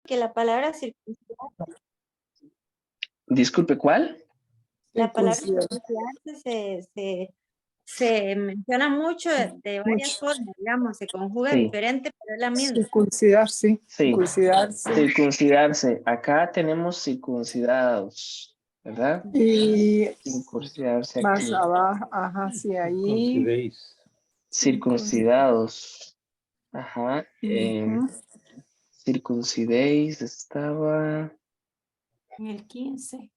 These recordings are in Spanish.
que la palabra circuncidar, Disculpe, ¿cuál? la palabra Circuncidar. circuncidarse se menciona mucho de varias formas, digamos, se conjuga Sí. diferente, pero es la misma. Circuncidar, sí. Sí. Circuncidarse. Circuncidarse. Acá tenemos circuncidados, ¿verdad? Y Circuncidarse más aquí. abajo, ajá, sí, ahí. Circuncidéis. Circuncidados. Ajá. Ujú. Circuncidéis estaba. En el 15,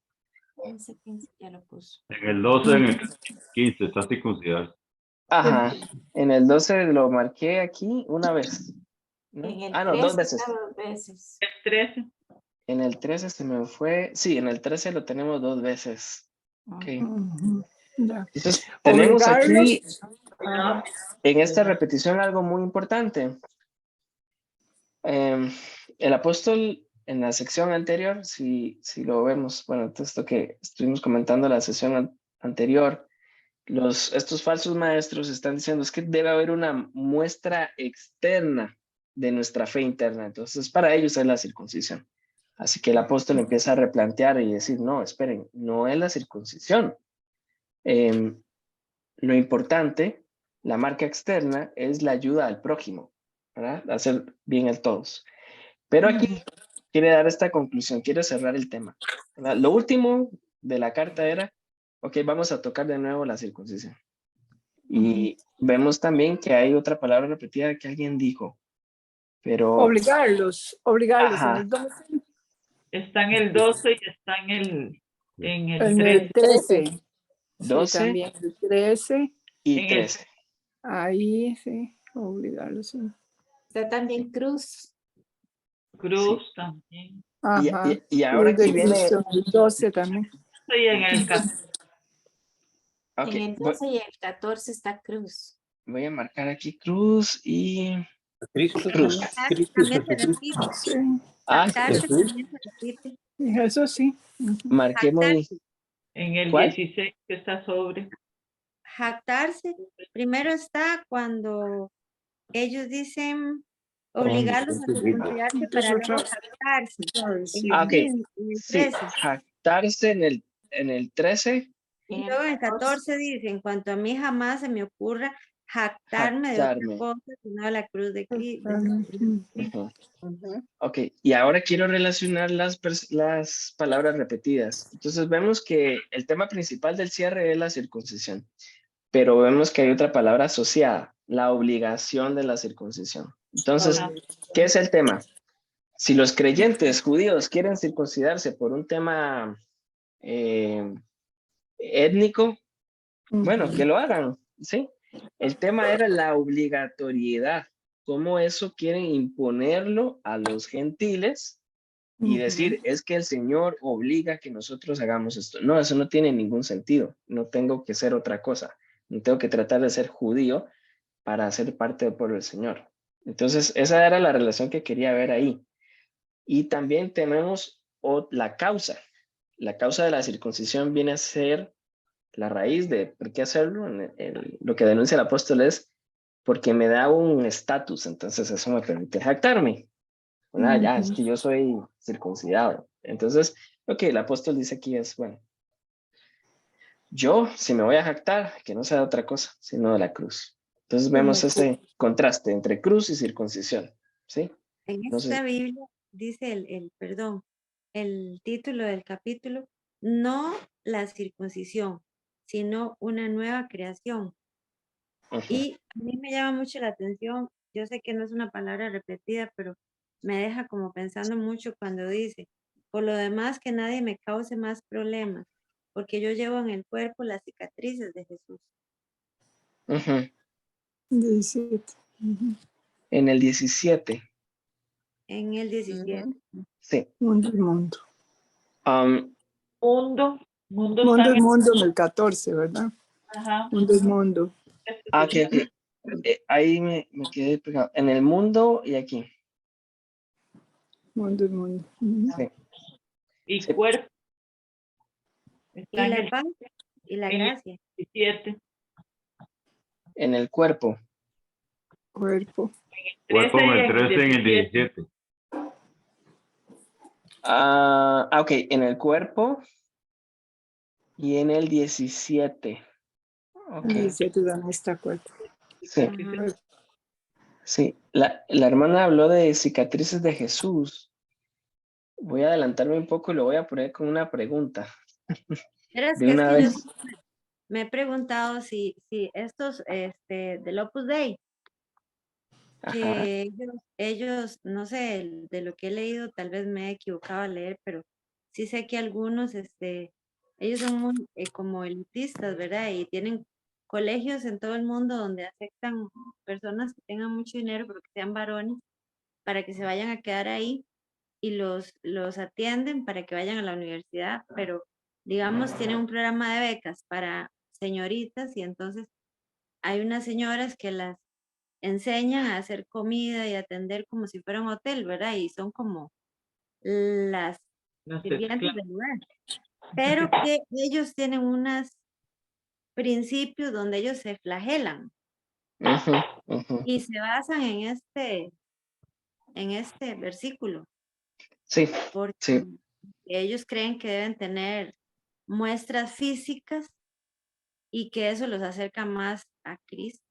15 ya lo puso. En el 12, en el 15 está circuncidado. Ajá. En el 12 lo marqué aquí una vez, ¿no? En el No, 2 13 veces. está 2 veces. El 13. En el 13 se me fue. Sí, en el 13 lo tenemos 2 veces. Ok. Ujú. Ya. Entonces, tenemos aquí Ajá. en esta repetición algo muy importante. El apóstol en la sección anterior, si lo vemos, bueno, esto que estuvimos comentando en la sesión anterior, estos falsos maestros están diciendo es que debe haber una muestra externa de nuestra fe interna. Entonces, para ellos es la circuncisión. Así que el apóstol empieza a replantear y decir, no, esperen, no es la circuncisión. Lo importante, la marca externa, es la ayuda al prójimo, ¿verdad? Hacer bien a todos. Pero aquí quiere dar esta conclusión, quiere cerrar el tema, ¿verdad? Lo último de la carta era, ok, vamos a tocar de nuevo la circuncisión. Y vemos también que hay otra palabra repetida que alguien dijo, pero... Obligarlos Ajá. en el 12. Está en el 12 y está en el En el 13. 13. Sí, 12 también el 13. y En el- 13. Ahí, sí, obligarlos. Sí. Está también cruz. Cruz también. Ajá. Y ahora Cruz aquí de viene... Cristo, el 12 también. Y en el 14. Ok, En el 12 y el 14 está cruz. voy a marcar aquí cruz y... Cristo, Cruz. Cristo También se Jesucristo. repite. Sí. Jactarse Jesús. también se repite. Y eso sí. Marqué muy... En el ¿Cuál? 16 que está sobre. Jactarse, primero está cuando ellos dicen obligarlos a circuncidarse para luego jactarse. En el Ah, ok. 15, en el Sí, 13. jactarse en el 13. Y luego en el 14 dice, en cuanto a mí jamás se me ocurra jactarme de otra Jactarme. cosa sino de la cruz de Cristo. Ujú. Ok, y ahora quiero relacionar las palabras repetidas. Entonces vemos que el tema principal del cierre es la circuncisión, pero vemos que hay otra palabra asociada, la obligación de la circuncisión. Entonces, ¿qué es el tema? Si los creyentes judíos quieren circuncidarse por un tema étnico, bueno, que lo hagan, ¿sí? El tema era la obligatoriedad, cómo eso quieren imponerlo a los gentiles y decir, es que el Señor obliga que nosotros hagamos esto. No, eso no tiene ningún sentido. No tengo que ser otra cosa. No tengo que tratar de ser judío para ser parte del pueblo del Señor. Entonces, esa era la relación que quería ver ahí. Y también tenemos la causa. La causa de la circuncisión viene a ser la raíz de por qué hacerlo. Lo que denuncia el apóstol es porque me da un estatus, entonces eso me permite jactarme. Ya, es que yo soy circuncidado. Entonces, lo que el apóstol dice aquí es, bueno, yo, si me voy a jactar, que no sea de otra cosa, sino de la cruz. Entonces vemos ese contraste entre cruz y circuncisión, ¿sí? En Entonces, esta Biblia dice el título del capítulo, no la circuncisión, sino una nueva creación. Y a mí me llama mucho la atención, yo sé que no es una palabra repetida, pero me deja como pensando mucho cuando dice, por lo demás que nadie me cause más problemas, porque yo llevo en el cuerpo las cicatrices de Jesús. 17. En el 17. En el 17. Sí. Mundo y mundo. Mundo Mundo está y mundo en el 14, ¿verdad? Ajá. Mundo y mundo. Ok. Ahí me quedé pegado. En el mundo y aquí. Mundo y mundo. Sí. Y Sí. cuerpo. Está Y en la el paz y la en el gracia. 17. En el cuerpo. Cuerpo. Cuerpo en el 13, en el 17. Ok, en el cuerpo y en el 17. Ok, 17 no está cuerpo. sí, Ajá. sí. La hermana habló de cicatrices de Jesús. Voy a adelantarme un poco y lo voy a poner con una pregunta. Verás De que es una que yo vez. me he preguntado si estos del Opus Dei, Ajá. que ellos, no sé, de lo que he leído, tal vez me he equivocado al leer, pero sí sé que algunos, ellos son muy como elitistas, ¿verdad? Y tienen colegios en todo el mundo donde aceptan personas que tengan mucho dinero, pero que sean varones, para que se vayan a quedar ahí y los atienden para que vayan a la universidad, pero digamos, tienen un programa de becas para señoritas y entonces hay unas señoras que las enseñan a hacer comida y atender como si fuera un hotel, ¿verdad? Y son como las Los sirvientes esclavos. del lugar, pero que ellos tienen unos principios donde ellos se flagelan Ujú, ujú. y se basan en este versículo, Sí, porque sí, ellos creen que deben tener muestras físicas y que eso los acerca más a Cristo.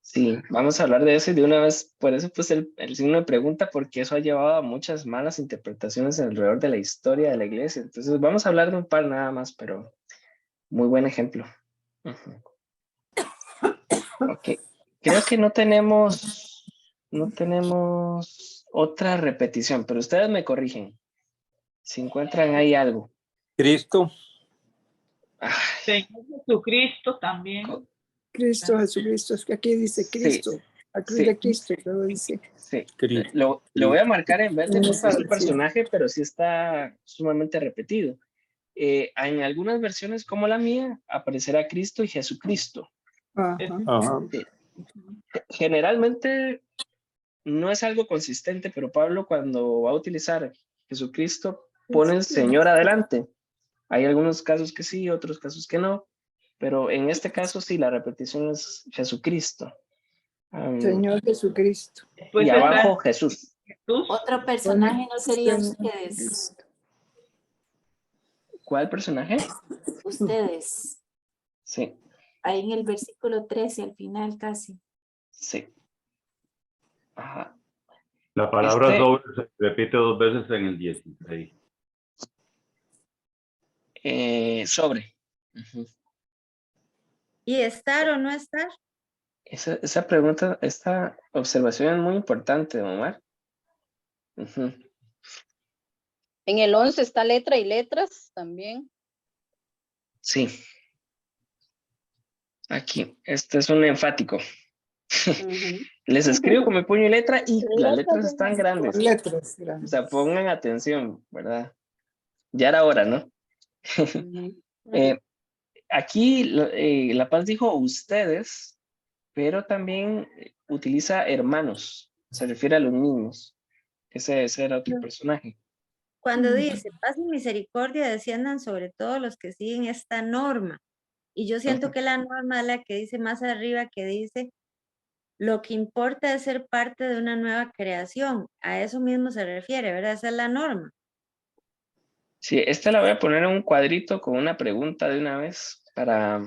sí. Vamos a hablar de eso y de una vez, por eso puse el signo de pregunta, porque eso ha llevado a muchas malas interpretaciones alrededor de la historia de la iglesia. Entonces, vamos a hablar de un par nada más, pero muy buen ejemplo. Ujú. Ok. Creo que no tenemos otra repetición, pero ustedes me corrigen si encuentran ahí algo. Cristo. Ah, Señor Jesucristo también. co- Cristo, Jesucristo, es que aquí dice sí, Cristo, la cruz sí, de Cristo, luego dice. sí. Cristo. Lo voy a marcar en verde En porque esa es un versión. personaje, pero sí está sumamente repetido. En algunas versiones como la mía, aparecerá Cristo y Jesucristo. Ajá. Ajá. Sí. Generalmente no es algo consistente, pero Pablo cuando va a utilizar Jesucristo pone el Señor adelante. Hay algunos casos que sí, otros casos que no, pero en este caso sí, la repetición es Jesucristo. Señor Jesucristo. Después Y está abajo Jesús. Jesús. Otro Pone personaje no sería Señor ustedes. Jesucristo. ¿Cuál personaje? Ustedes. Sí, Ahí en el versículo 13, al final casi. sí. Ajá. La palabra Este, sobre se repite 2 veces en el 16. sobre. Ujú. ¿Y estar o no estar? Esa pregunta, esta observación es muy importante, Omar. Ujú. En el 11 está letra y letras también. Sí, aquí, este es un enfático. Ujú. Les escribo con mi puño y letra y las letras Letras están Con grandes. letras O grandes. sea, pongan atención, ¿verdad? Ya era hora, ¿no? Ujú. Eh, aquí La Paz dijo ustedes, pero también utiliza hermanos, se refiere a los niños. Ese era otro personaje. Cuando dice, paz y misericordia desciendan sobre todos los que siguen esta norma. Y yo siento Ujú. que la norma es la que dice más arriba, que dice, lo que importa es ser parte de una nueva creación. A eso mismo se refiere, ¿verdad? Esa es la norma. Sí, esta la voy a poner en un cuadrito con una pregunta de una vez para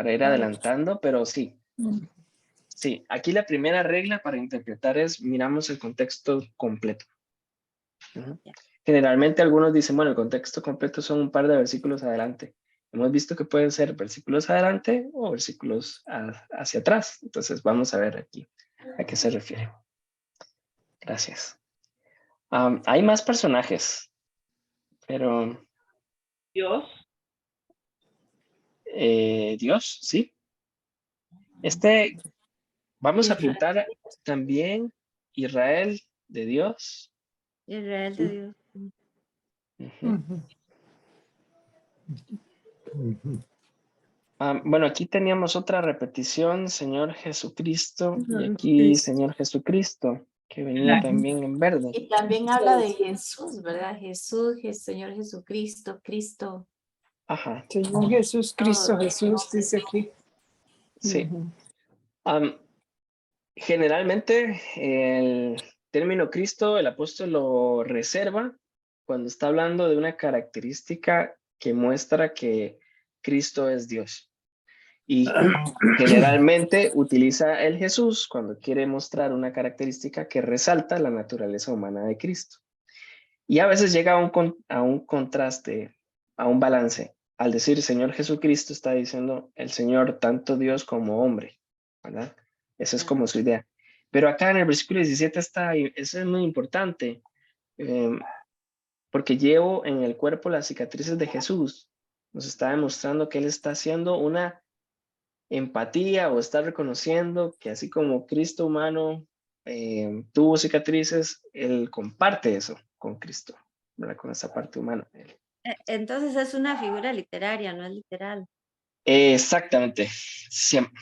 ir adelantando, pero sí, sí, aquí la primera regla para interpretar es miramos el contexto completo. Ujú. Generalmente algunos dicen, bueno, el contexto completo son un par de versículos adelante. Hemos visto que pueden ser versículos adelante o versículos hacia atrás. Entonces vamos a ver aquí a qué se refiere. Gracias. Hay más personajes, pero Dios. Dios, sí. Vamos a Israel. apuntar también Israel de Dios. Israel de Dios. Ujú. Ujú. Bueno, aquí teníamos otra repetición, Señor Jesucristo, y aquí Jesucristo. Señor Jesucristo, que venía La- también en verde. Y también habla de Jesús, ¿verdad? Jesús, Señor Jesucristo, Cristo. Ajá, Señor Jesús, Cristo Todo. Jesús, dice aquí. sí. Ujú. Generalmente término Cristo, el apóstol lo reserva cuando está hablando de una característica que muestra que Cristo es Dios. Y generalmente utiliza el Jesús cuando quiere mostrar una característica que resalta la naturaleza humana de Cristo. Y a veces llega a un contraste, a un balance. Al decir Señor Jesucristo está diciendo el Señor tanto Dios como hombre, ¿verdad? Esa es como su idea. Pero acá en el versículo 17 eso es muy importante, porque llevo en el cuerpo las cicatrices de Jesús. Nos está demostrando que Él está haciendo una empatía o está reconociendo que así como Cristo humano tuvo cicatrices, Él comparte eso con Cristo, ¿verdad? Con esa parte humana. Entonces es una figura literaria, no es literal. Exactamente, siempre,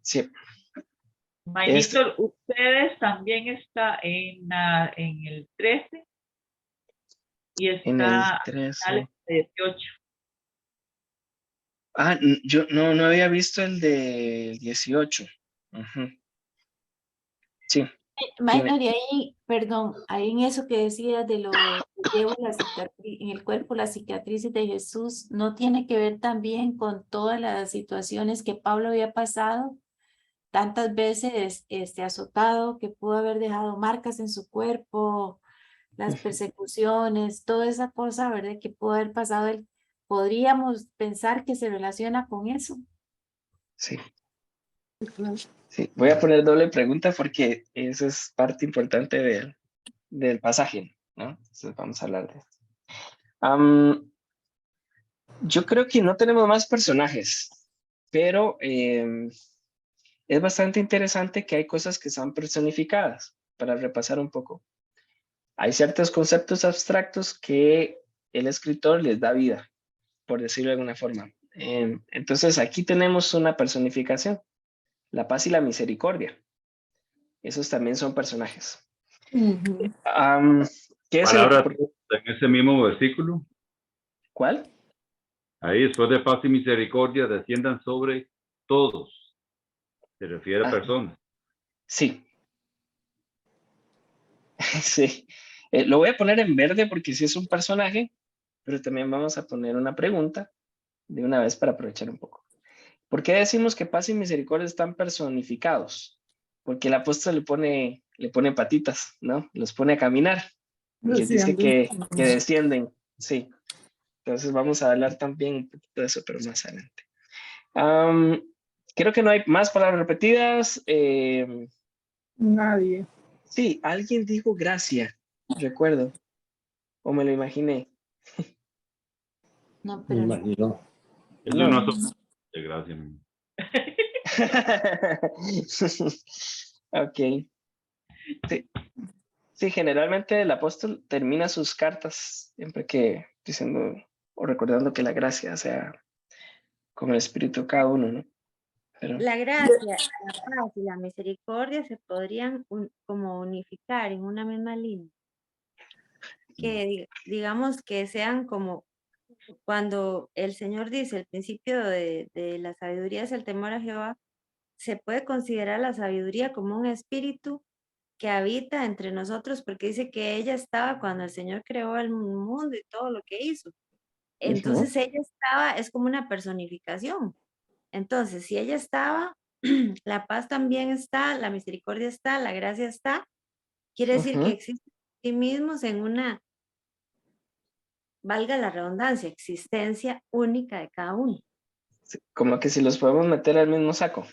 siempre. Maynito, ustedes también está en el 13 y En el está 13. al 18. Ah, yo no había visto el del 18. Ujú. Sí. Minor, y ahí, perdón, ahí en eso que decías de lo de llevo la cicatriz, en el cuerpo las cicatrices de Jesús, ¿no tiene que ver también con todas las situaciones que Pablo había pasado? Tantas veces azotado, que pudo haber dejado marcas en su cuerpo, las persecuciones, toda esa cosa, ¿verdad? Que pudo haber pasado él. Podríamos pensar que se relaciona con eso. Sí. Sí, voy a poner doble pregunta porque eso es parte importante del pasaje, ¿no? Entonces vamos a hablar de esto. Yo creo que no tenemos más personajes, pero es bastante interesante que hay cosas que son personificadas, para repasar un poco. Hay ciertos conceptos abstractos que el escritor les da vida, por decirlo de alguna forma. Entonces aquí tenemos una personificación, la paz y la misericordia. Esos también son personajes. ¿Qué es Palabra en ese mismo versículo. ¿Cuál? Ahí después de paz y misericordia desciendan sobre todos. Se refiere a personas. Sí. Sí. Lo voy a poner en verde porque sí es un personaje, pero también vamos a poner una pregunta de una vez para aprovechar un poco. ¿Por qué decimos que paz y misericordia están personificados? Porque el apóstol le pone patitas, ¿no? Los pone a caminar y les dice que descienden. Sí. Entonces vamos a hablar también un poquito de eso, pero más adelante. Creo que no hay más palabras repetidas. Nadie. Sí, alguien dijo gracia, recuerdo, o me lo imaginé. No, Me pero no. imagino. Eso No. no es de gracia. Ok. Sí. Sí, generalmente el apóstol termina sus cartas siempre que diciendo o recordando que la gracia sea con el espíritu de cada uno, ¿no? Pero, La gracia, la paz y la misericordia se podrían como unificar en una misma línea. Que digamos que sean como cuando el Señor dice el principio de la sabiduría es el temor a Jehová, se puede considerar la sabiduría como un espíritu que habita entre nosotros, porque dice que ella estaba cuando el Señor creó el mundo y todo lo que hizo. Entonces ella estaba, es como una personificación. Entonces, si ella estaba, la paz también está, la misericordia está, la gracia está, quiere decir que existen sí mismos en una, valga la redundancia, existencia única de cada uno. como que si los podemos meter al mismo saco.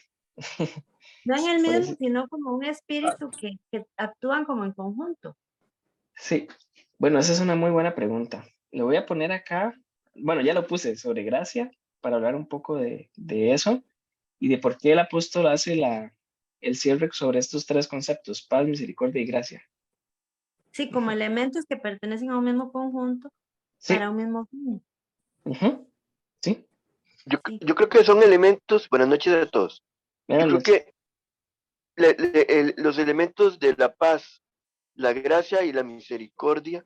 No en el Por mismo, eso. sino como un espíritu que actúan como en conjunto. Sí, bueno, esa es una muy buena pregunta. Le voy a poner acá, bueno, ya lo puse sobre gracia para hablar un poco de eso y de por qué el apóstol hace el cierre sobre estos tres conceptos, paz, misericordia y gracia. Sí, como elementos que pertenecen a un mismo conjunto Sí. para un mismo fin. Sí. Yo creo que son elementos, buenas noches a todos. Yo creo que los elementos de la paz, la gracia y la misericordia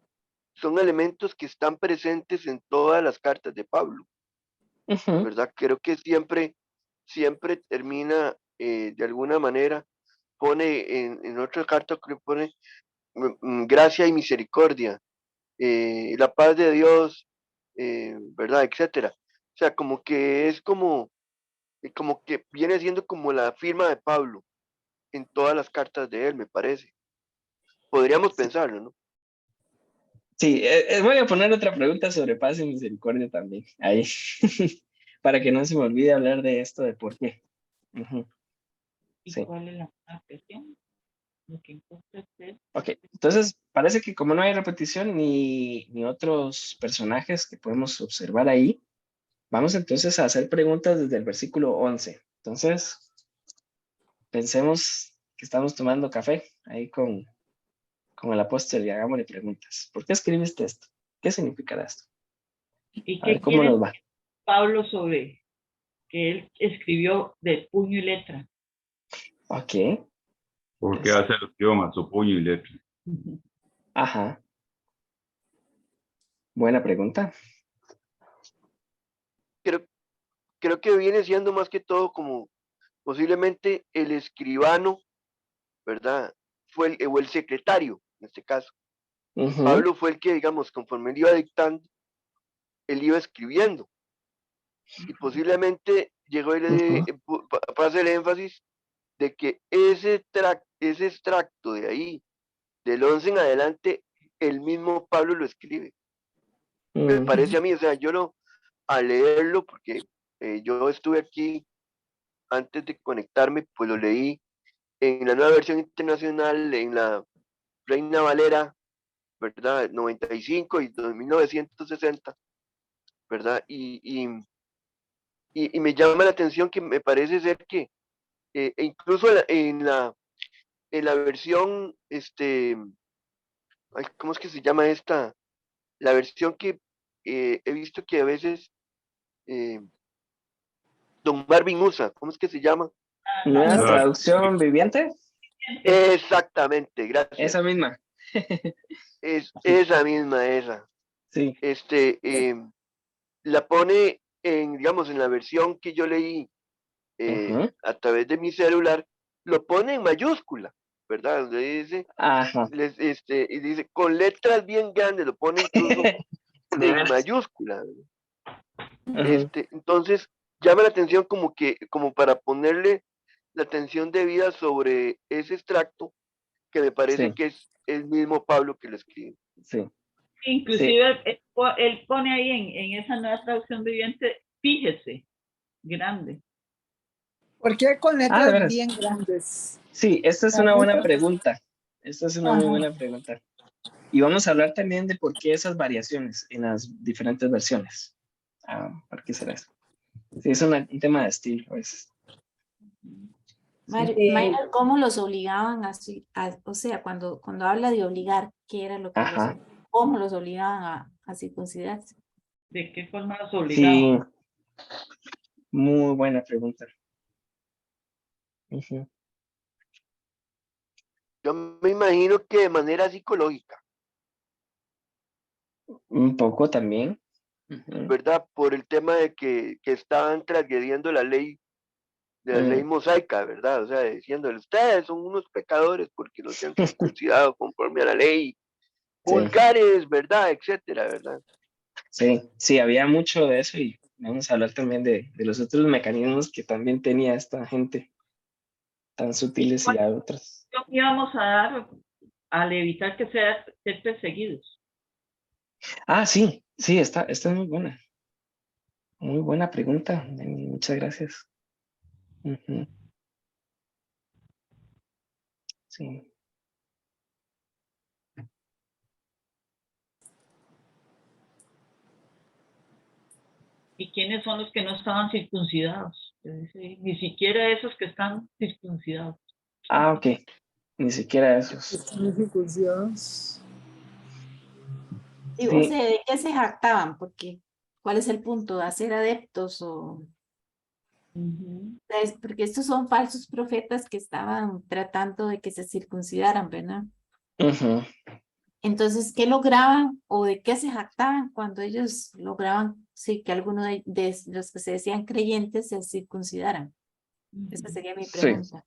son elementos que están presentes en todas las cartas de Pablo, ¿verdad? Creo que siempre termina de alguna manera, pone en otra carta que pone gracia y misericordia, la paz de Dios, ¿verdad? Etcétera. O sea, como que es como que viene siendo como la firma de Pablo en todas las cartas de él, me parece. Podríamos pensarlo, ¿no? Sí, voy a poner otra pregunta sobre paz y misericordia también, ahí, para que no se me olvide hablar de esto de por qué. ¿Y Sí. cuál es la cuestión? Lo que importa es Ok, entonces parece que como no hay repetición ni otros personajes que podemos observar ahí, vamos entonces a hacer preguntas desde el versículo 11. Entonces, pensemos que estamos tomando café ahí con el apóstol y hagámosle preguntas. ¿Por qué escribiste esto? ¿Qué significará esto? ¿Y A ver qué cómo quiere nos va. Pablo sobre que él escribió de puño y letra? Ok. ¿Por qué hace alusión a su puño y letra? Ajá. Buena pregunta. Creo que viene siendo más que todo como posiblemente el escribano, ¿verdad? O el secretario, en este caso. Pablo fue el que, digamos, conforme él iba dictando, él iba escribiendo. Y posiblemente llegó para hacer énfasis de que ese extracto de ahí, del 11 en adelante, el mismo Pablo lo escribe. Me parece a mí, o sea, al leerlo, porque yo estuve aquí antes de conectarme, pues lo leí en la nueva versión internacional, en la Reina Valera, ¿verdad? 95 y 1960, ¿verdad? Y me llama la atención que me parece ser que incluso en la versión, ¿cómo es que se llama esta? La versión que he visto que a veces eh, Don Marvin usa, ¿cómo es que se llama? ¿Nueva Claro. traducción viviente? Exactamente, gracias. Esa misma. Es esa misma, esa. Sí. La pone digamos, en la versión que yo leí a través de mi celular, lo pone en mayúscula, ¿verdad? Donde dice, Ajá. y dice, con letras bien grandes, lo pone incluso De en veras. mayúscula. Ajá. Entonces, llama la atención como para ponerle la atención debida sobre ese extracto, que me parece Sí, que es el mismo Pablo que lo escribe. sí. Inclusive él pone ahí en esa nueva traducción viviente, fíjese, grande. ¿Por qué con De letras veras. bien grandes? Sí, esta es una buena pregunta. Esta es una muy Ajá. buena pregunta. Y vamos a hablar también de por qué esas variaciones en las diferentes versiones. ¿Por qué será eso? Sí, es un tema de estilo a veces. Mayra, ¿cómo los obligaban o sea, cuando habla de obligar, ¿qué era lo que cómo los obligaban a circuncidarse? ¿De qué forma los obligaban? Sí, muy buena pregunta. Yo me imagino que de manera psicológica, Un poco también. ¿verdad? Por el tema de que estaban transgrediendo la ley mosaica, ¿verdad? O sea, diciéndole, ustedes son unos pecadores porque no se han circuncidado conforme a la ley, vulgares, ¿verdad? Etcétera, ¿verdad? Sí, había mucho de eso y vamos a hablar también de los otros mecanismos que también tenía esta gente, tan sutiles y a otras. ¿Qué íbamos a dar al evitar que ser perseguidos? Sí, esta es muy buena. Muy buena pregunta, muchas gracias. Sí. ¿Y quiénes son los que no estaban circuncidados? Ni siquiera esos que están circuncidados. Ok. Ni siquiera esos. ¿Están circuncidados? O sea, ¿de qué se jactaban? Porque, ¿cuál es el punto? ¿De hacer adeptos o...? Porque estos son falsos profetas que estaban tratando de que se circuncidaran, ¿verdad? Entonces, ¿qué lograban o de qué se jactaban cuando ellos lograban que alguno de los que se decían creyentes se circuncidaran? Esa sería mi pregunta.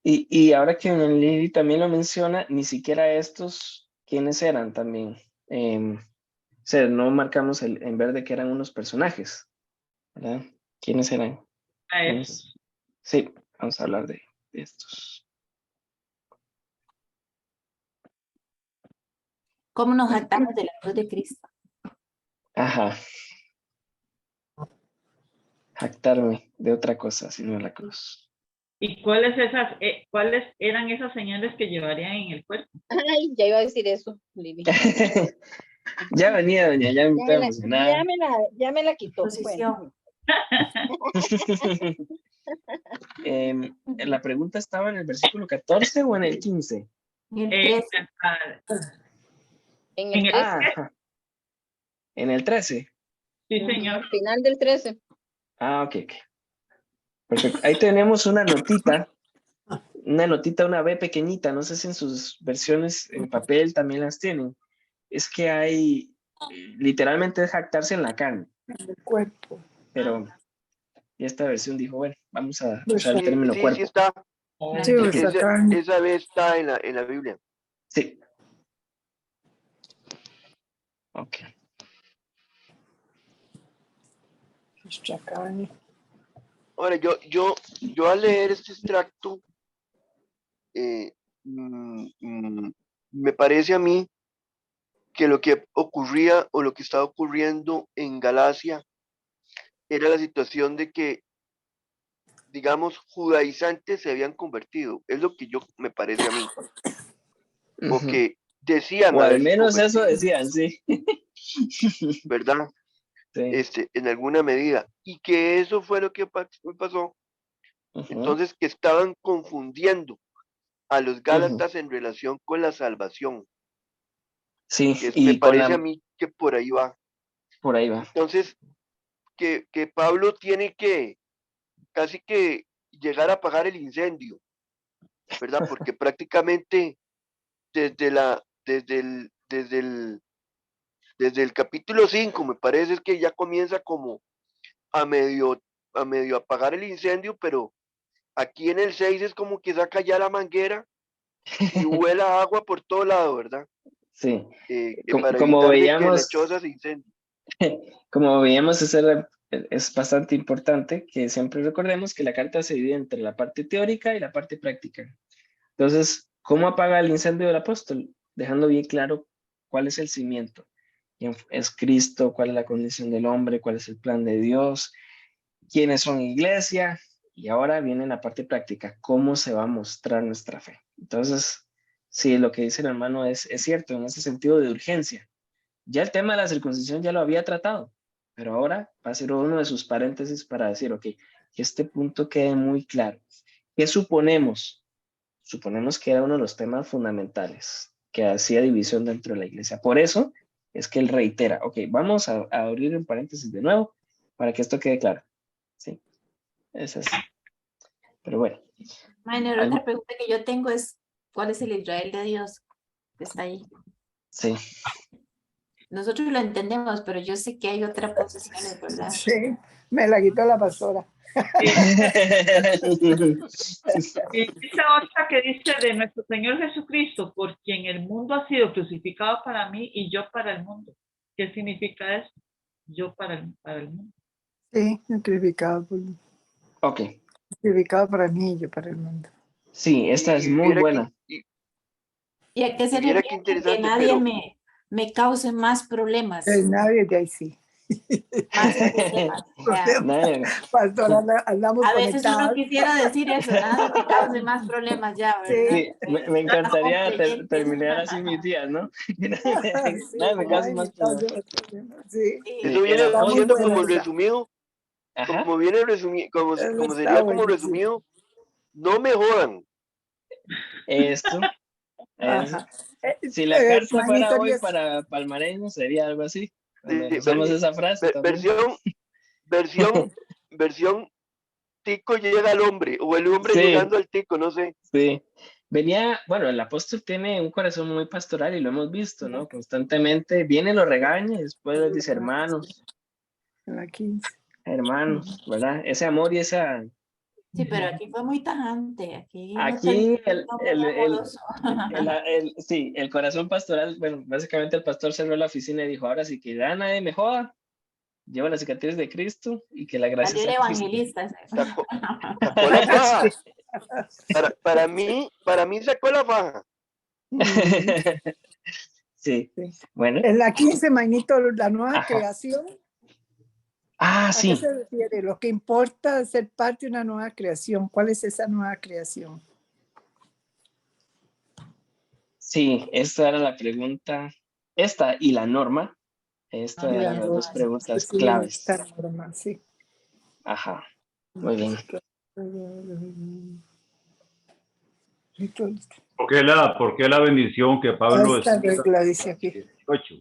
Y ahora que Lili también lo menciona, ni siquiera estos, ¿quiénes eran también? O sea, no marcamos en verde que eran unos personajes, ¿verdad? ¿Quiénes eran? A esos. Sí, vamos a hablar de estos. ¿Cómo nos jactamos de la cruz de Cristo? Ajá. Jactarme de otra cosa, sino de la cruz. ¿Y cuáles eran esas señales que llevarían en el cuerpo? Ay, ya iba a decir eso, Lili. Ya venía, doña, ya me estaba emocionada. Ya me la quitó. Posición. Bueno. ¿La pregunta estaba en el versículo 14 o en el 15? En el 13. En el 13. Ajá. ¿En el 13? Sí, señor. Final del 13. Ah, ok. Perfecto. Ahí tenemos una notita, una B pequeñita, no sé si en sus versiones en papel también las tienen. Es que hay, literalmente es jactarse en la carne. El cuerpo. Pero y esta versión dijo, bueno, vamos a usar el término Sí, cuerpo. sí está. Sí, o sea, carne. Esa vez está en la Biblia. Sí. Ok. Nuestra carne. Ahora, yo al leer este extracto, me parece a mí que lo que ocurría o lo que estaba ocurriendo en Galacia era la situación de que, digamos, judaizantes se habían convertido. Es lo que me parece a mí. O que decían O al haberse menos eso convertido, decían, sí. ¿verdad? Sí. En alguna medida. Y que eso fue lo que pasó. Entonces, que estaban confundiendo a los Gálatas en relación con la salvación. Sí, Me y parece a mí que por ahí va. Por ahí va. Entonces, que Pablo tiene que casi que llegar a apagar el incendio, ¿verdad? Porque prácticamente desde el capítulo 5, me parece que ya comienza como a medio apagar el incendio, pero aquí en el 6 es como que saca ya la manguera y vuela agua por todo lado, ¿verdad? Sí. Para Como evitar de que la veíamos, choza se incendie. como veíamos, es bastante importante que siempre recordemos que la carta se divide entre la parte teórica y la parte práctica. Entonces, ¿cómo apaga el incendio del apóstol? Dejando bien claro cuál es el cimiento. ¿Quién es Cristo? ¿Cuál es la condición del hombre? ¿Cuál es el plan de Dios? ¿Quiénes son iglesia? Y ahora viene la parte práctica, ¿cómo se va a mostrar nuestra fe? Entonces, sí, lo que dice el hermano es cierto en ese sentido de urgencia. Ya el tema de la circuncisión ya lo había tratado, pero ahora va a ser uno de sus paréntesis para decir, ok, que este punto quede muy claro. ¿Qué suponemos? Suponemos que era uno de los temas fundamentales que hacía división dentro de la iglesia. Por eso es que él reitera, ok, vamos a abrir un paréntesis de nuevo para que esto quede claro. Sí, es así. Pero bueno. Minor, otra pregunta que yo tengo es, ¿cuál es el Israel de Dios que está ahí? Sí. Nosotros lo entendemos, pero yo sé que hay otras posiciones, ¿verdad? Sí, me la quitó la pastora. Esa otra que dice de nuestro Señor Jesucristo, por quien el mundo ha sido crucificado para mí y yo para el mundo. ¿Qué significa eso? Yo para el mundo. Sí, crucificado para mí y yo para el mundo. Sí, esta es muy buena. ¿Y a qué se Viera refiere qué que interesante, nadie pero me cause más problemas? Nadie de ahí sí. Más problemas. Pastor, andamos a veces uno conectados. quisiera decir eso, nada me cause más problemas ya, ¿verdad? Sí, me encantaría terminar así mis días, ¿no? Nada, me cause más problemas. Sí. eso viene siendo como resumido, como viene resumido, como sería como resumido, no me jodan. Esto. Si la carta fuera hoy para palmareños, sería algo así. Usamos esa frase también. Versión tico llega al hombre, o el hombre llegando al tico, no sé. Sí. Bueno, el apóstol tiene un corazón muy pastoral y lo hemos visto, ¿no? Constantemente viene, lo regaña y después les dice hermanos. En la 15. Hermanos, ¿verdad? Ese amor y esa Sí, pero aquí fue muy tajante. Aquí, no Aquí terminó muy amoroso. sí, el corazón pastoral, bueno, básicamente el pastor cerró la oficina y dijo, ahora sí que ya nadie me joda, lleva las cicatrices de Cristo y que la gracia Salió el sea con usted. evangelista. Sacó la faja. Para mí sacó la faja. Sí, Sí. bueno. En la 15, Mainito, la nueva Ajá. creación. Ah, ¿A sí. qué se refiere? Lo que importa es ser parte de una nueva creación. ¿Cuál es esa nueva creación? Sí, esta era la pregunta. Esta y la norma. Esta Y eran la las dos norma. preguntas Sí, claves. esta norma, sí. Ajá. Muy bien. ¿Por qué la bendición que Pablo Esta explica regla dice en aquí. el 18?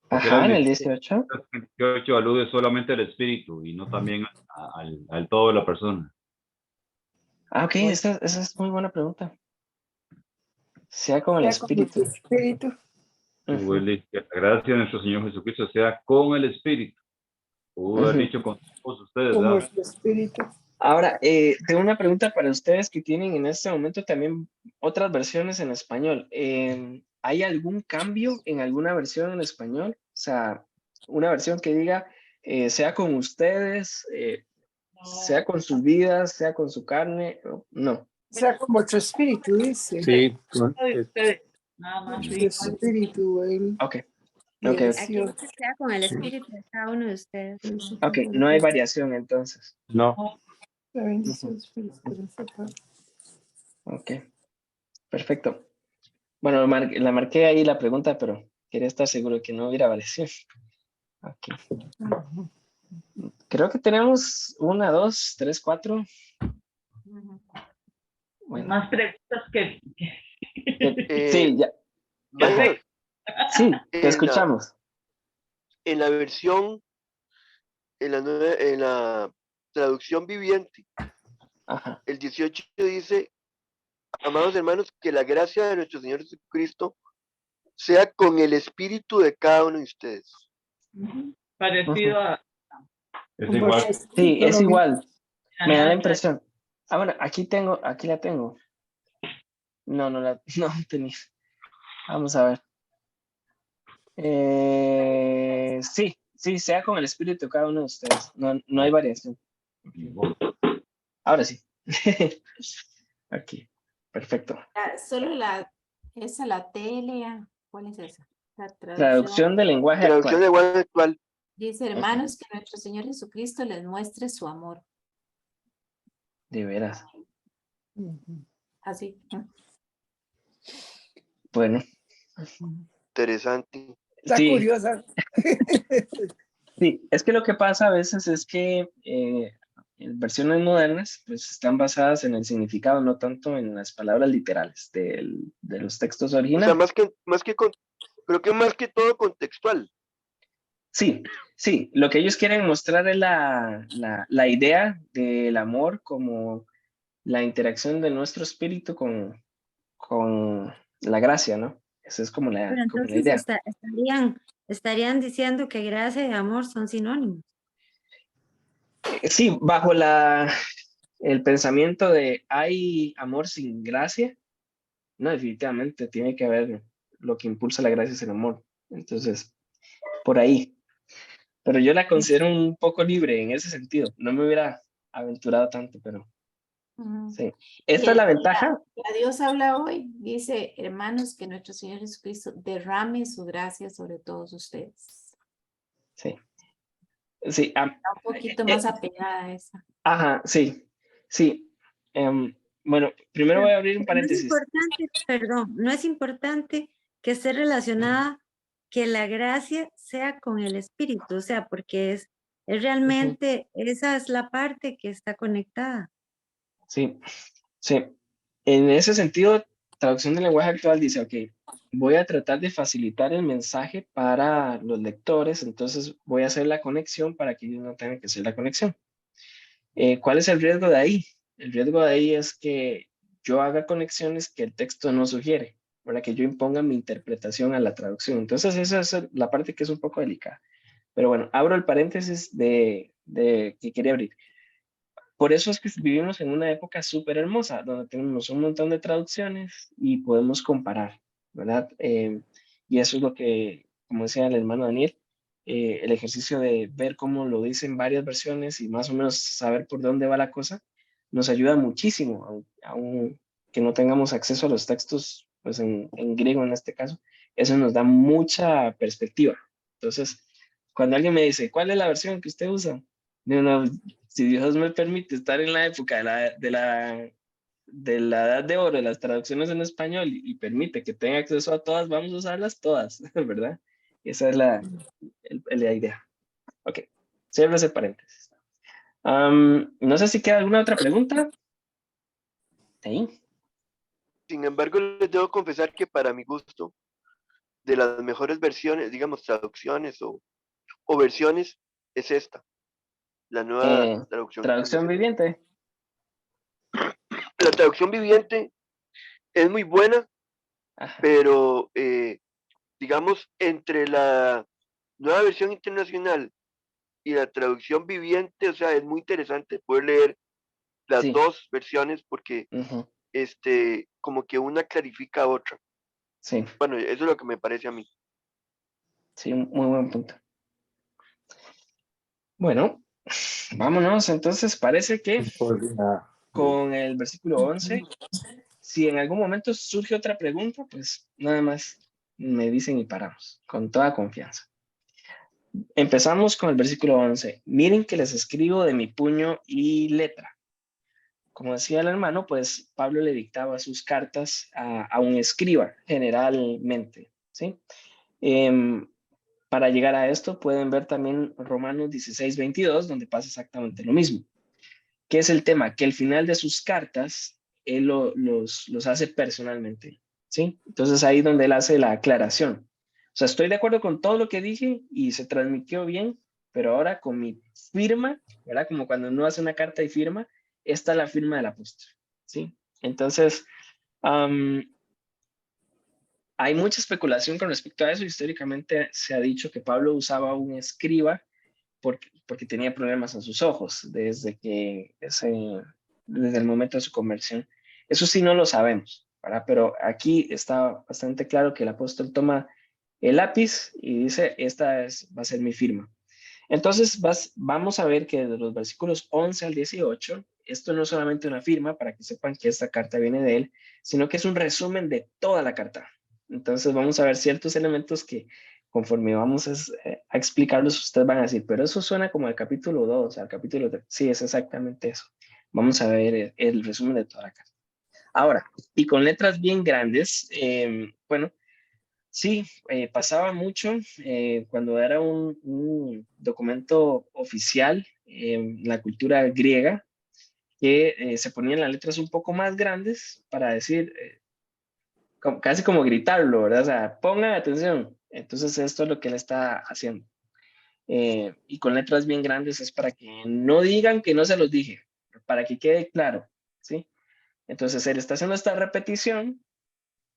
Porque la Ajá, en el bendición 18. 18 alude solamente al espíritu y no también al todo de la persona. Ah, ok, esa es muy buena pregunta. Sea con el Sea como espíritu. tu espíritu. Ujú, Que la gracia de nuestro Señor Jesucristo sea con el espíritu. Pudo haber ujú. dicho con todos ustedes, Como ¿verdad? tu espíritu. Ahora, tengo una pregunta para ustedes que tienen en este momento también otras versiones en español. ¿Hay algún cambio en alguna versión en español? O sea, una versión que diga, sea con ustedes, sea con sus vidas, sea con su carne. No. Sea como tu espíritu, dice. Sí, De ustedes, nada más. Tu Sí. espíritu, él. Ok, Y ok, ok. Aquí dice que sea con el espíritu de cada uno de ustedes. Ok, no hay variación entonces. no. La Ujú, bendición espíritu de esa parte. ok, perfecto. Bueno, la marqué ahí la pregunta, pero quería estar seguro que no hubiera variación. Ok. Creo que tenemos 1, 2, 3, 4. Bueno, Más preguntas que... sí, ya. Minor, Sí, te en escuchamos. la versión, en la traducción viviente, Ajá. el 18 dice, amados hermanos, que la gracia de nuestro Señor Jesucristo sea con el espíritu de cada uno de ustedes. Parecido a... Es igual. Sí, es igual. Me da la Ajá, impresión. Ah, bueno, aquí la tengo. No, no tenía. Vamos a ver. Sí, sea con el espíritu de cada uno de ustedes. No hay variación. Ahora sí. Aquí. Perfecto. Solo esa, la TLA. ¿Cuál es esa? La Traducción del lenguaje Traducción actual. de lenguaje actual. Dice, hermanos, que nuestro Señor Jesucristo les muestre su amor. De veras. Así. Bueno. Interesante. Está Sí, curiosa. sí. Es que lo que pasa a veces es que en versiones modernas pues están basadas en el significado, no tanto en las palabras literales de los textos O sea, originales. creo que más que todo contextual. Sí, lo que ellos quieren mostrar es la idea del amor como la interacción de nuestro espíritu con la gracia, ¿no? Esa es como Pero la entonces idea. estarían diciendo que gracia y amor son sinónimos. Sí, bajo el pensamiento de hay amor sin gracia, no, definitivamente tiene que haber lo que impulsa la gracia es el amor. Entonces, por ahí. Pero yo la considero un poco libre en ese sentido. No me hubiera aventurado tanto, pero sí. Esta es la ventaja. Dios habla hoy, dice, hermanos, que nuestro Señor Jesucristo derrame su gracia sobre todos ustedes. Sí. Está un poquito más apegada a esa. Ajá, sí. Bueno, primero voy a abrir un Pero no es paréntesis. importante, perdón, no es importante que esté relacionada, que la gracia sea con el espíritu, o sea, porque es realmente, esa es la parte que está conectada. Sí. En ese sentido, traducción del lenguaje actual dice, ok, voy a tratar de facilitar el mensaje para los lectores, entonces voy a hacer la conexión para que ellos no tengan que hacer la conexión. ¿Cuál es el riesgo de ahí? El riesgo de ahí es que yo haga conexiones que el texto no sugiere, para que yo imponga mi interpretación a la traducción. Entonces esa es la parte que es un poco delicada. Pero bueno, abro el paréntesis de que quería abrir. por eso es que vivimos en una época súper hermosa, donde tenemos un montón de traducciones y podemos comparar, ¿verdad? Y eso es lo que, como decía el hermano Daniel, el ejercicio de ver cómo lo dicen varias versiones y más o menos saber por dónde va la cosa, nos ayuda muchísimo, aun que no tengamos acceso a los textos, pues en griego en este caso, eso nos da mucha perspectiva. Entonces, cuando alguien me dice, ¿cuál es la versión que usted usa? Digo, no, si Dios me permite estar en la época de la edad de oro de las traducciones en español y permite que tenga acceso a todas, vamos a usarlas todas, ¿verdad? Esa es la idea. Ok, cierro ese paréntesis. No sé si queda alguna otra pregunta. ¿Sí? Sin embargo, les debo confesar que para mi gusto, de las mejores versiones, digamos, traducciones o versiones, es esta, la nueva traducción. Traducción viviente. La traducción viviente es muy buena, Ajá. pero digamos, entre la nueva versión internacional y la traducción viviente, o sea, es muy interesante poder leer las Sí. dos versiones porque Ujú. como que una clarifica a otra. Sí, Bueno, eso es lo que me parece a mí. sí, muy buen punto. Bueno, vámonos. Entonces, parece que con el versículo 11, si en algún momento surge otra pregunta, pues nada más me dicen y paramos, con toda confianza. Empezamos con el versículo 11. Miren que les escribo de mi puño y letra. Como decía el hermano, pues Pablo le dictaba sus cartas a un escriba, generalmente, ¿sí? Para llegar a esto pueden ver también Romanos 16:22, donde pasa exactamente lo mismo. ¿Qué es el tema? Que al final de sus cartas, él los hace personalmente, ¿sí? Entonces ahí donde él hace la aclaración. O sea, estoy de acuerdo con todo lo que dije y se transmitió bien, pero ahora con mi firma, ¿verdad? Como cuando uno hace una carta y firma, esta es la firma del apóstol, ¿sí? Entonces, hay mucha especulación con respecto a eso. Históricamente se ha dicho que Pablo usaba un escriba porque tenía problemas en sus ojos desde el momento de su conversión. Eso sí no lo sabemos, ¿verdad? Pero aquí está bastante claro que el apóstol toma el lápiz y dice, va a ser mi firma. Entonces vamos a ver que de los versículos 11 al 18, esto no es solamente una firma para que sepan que esta carta viene de él, sino que es un resumen de toda la carta. Entonces vamos a ver ciertos elementos que conforme vamos a explicarlos, ustedes van a decir, pero eso suena como al capítulo 2, al capítulo 3. Sí, es exactamente eso. Vamos a ver el resumen de toda la carta. Ahora, y con letras bien grandes, bueno, sí, pasaba mucho cuando era un documento oficial en la cultura griega, que se ponían las letras un poco más grandes para decir, casi como gritarlo, ¿verdad? O sea, pongan atención. Entonces esto es lo que él está haciendo. Y con letras bien grandes es para que no digan que no se los dije, para que quede claro, ¿sí? Entonces él está haciendo esta repetición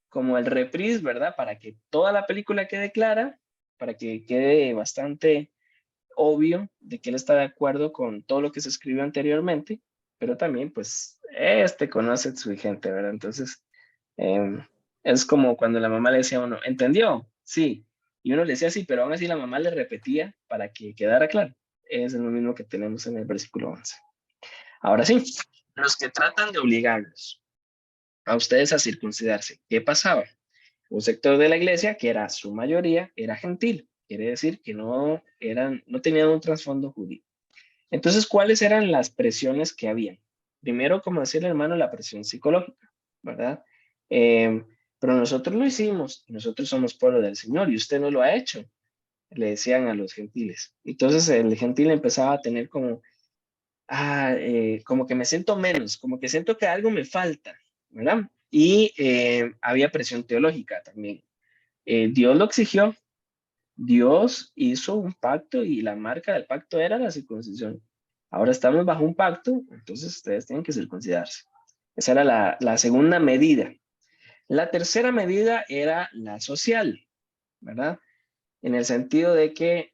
como el reprise, ¿verdad? Para que toda la película quede clara, para que quede bastante obvio de que él está de acuerdo con todo lo que se escribió anteriormente, pero también, pues, conoce su gente, ¿verdad? Entonces, es como cuando la mamá le decía a uno, ¿entendió? Sí. Y uno le decía sí, pero aún así la mamá le repetía para que quedara claro. Es lo mismo que tenemos en el versículo 11. Ahora sí, los que tratan de obligarlos a ustedes a circuncidarse, ¿qué pasaba? Un sector de la iglesia, que era su mayoría, era gentil. Quiere decir que no tenían un trasfondo judío. Entonces, ¿cuáles eran las presiones que habían? Primero, como decía el hermano, la presión psicológica, ¿verdad? Pero nosotros lo hicimos, nosotros somos pueblo del Señor y usted no lo ha hecho, le decían a los gentiles. Entonces el gentil empezaba a tener como que me siento menos, como que siento que algo me falta, ¿verdad? Y había presión teológica también. Dios lo exigió, Dios hizo un pacto y la marca del pacto era la circuncisión. Ahora estamos bajo un pacto, entonces ustedes tienen que circuncidarse. Esa era la segunda medida. La tercera medida era la social, ¿verdad? En el sentido de que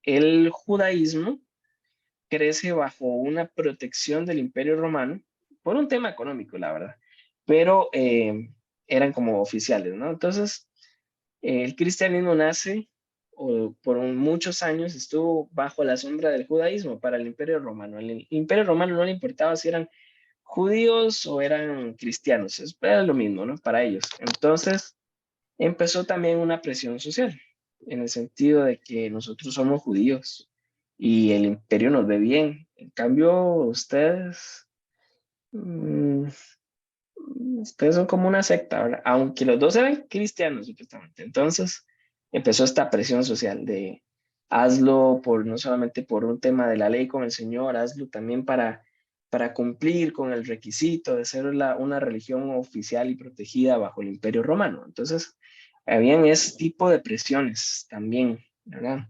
el judaísmo crece bajo una protección del Imperio Romano, por un tema económico, la verdad, pero eran como oficiales, ¿no? Entonces, el cristianismo nace, o por muchos años estuvo bajo la sombra del judaísmo para el Imperio Romano. Al Imperio Romano no le importaba si eran judíos o eran cristianos, era lo mismo, ¿no? Para ellos. Entonces, empezó también una presión social, en el sentido de que nosotros somos judíos y el imperio nos ve bien. En cambio, mm, ustedes son como una secta, ¿verdad? Aunque los dos eran cristianos, supuestamente. Entonces, empezó esta presión social de hazlo por, no solamente por un tema de la ley con el Señor, hazlo también para cumplir con el requisito de ser una religión oficial y protegida bajo el Imperio Romano. Entonces, habían ese tipo de presiones también, ¿verdad?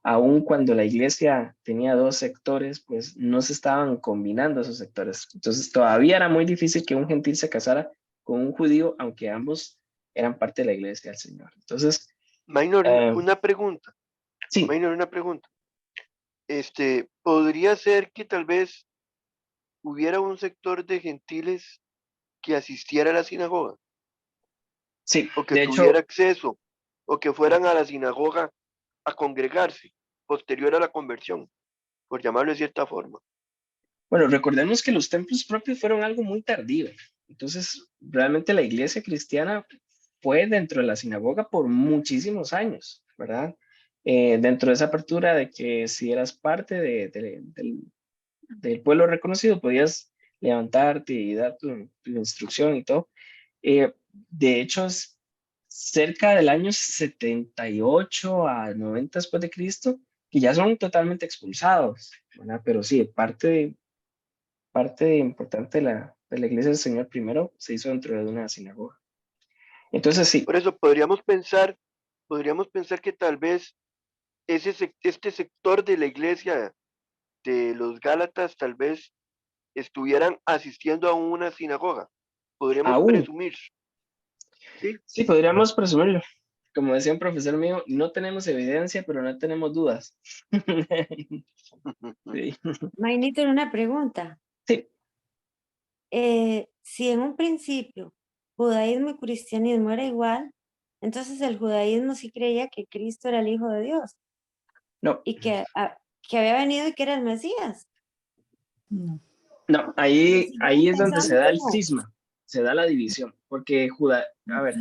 Aun cuando la iglesia tenía dos sectores, pues no se estaban combinando esos sectores. Entonces, todavía era muy difícil que un gentil se casara con un judío, aunque ambos eran parte de la iglesia del Señor. Entonces, Minor, una pregunta. sí. Minor, una pregunta. ¿Podría ser que tal vez hubiera un sector de gentiles que asistiera a la sinagoga? Sí, O que de tuviera hecho, acceso, o que fueran a la sinagoga a congregarse posterior a la conversión, por llamarlo de cierta forma. bueno, recordemos que los templos propios fueron algo muy tardío. Entonces, realmente la iglesia cristiana fue dentro de la sinagoga por muchísimos años, ¿verdad? Dentro de esa apertura de que si eras parte del pueblo reconocido, podías levantarte y dar tu instrucción y todo. De hecho, cerca del año 78 a 90 después de Cristo, que ya son totalmente expulsados, ¿verdad? Pero sí, parte importante de la iglesia del Señor primero se hizo dentro de una sinagoga. Entonces sí. Por eso podríamos pensar que tal vez este sector de la iglesia de los Gálatas tal vez estuvieran asistiendo a una sinagoga. Podríamos Aún, presumir, ¿sí? sí, podríamos presumirlo. Como decía un profesor mío, no tenemos evidencia, pero no tenemos dudas. Sí. Mainito, una pregunta. Sí. Si en un principio judaísmo y cristianismo era igual, entonces el judaísmo sí creía que Cristo era el Hijo de Dios No, y que había venido y que era el Mesías. No. no, Y ahí siguen es donde se pensando da que el no. cisma, se da la división, porque a ver,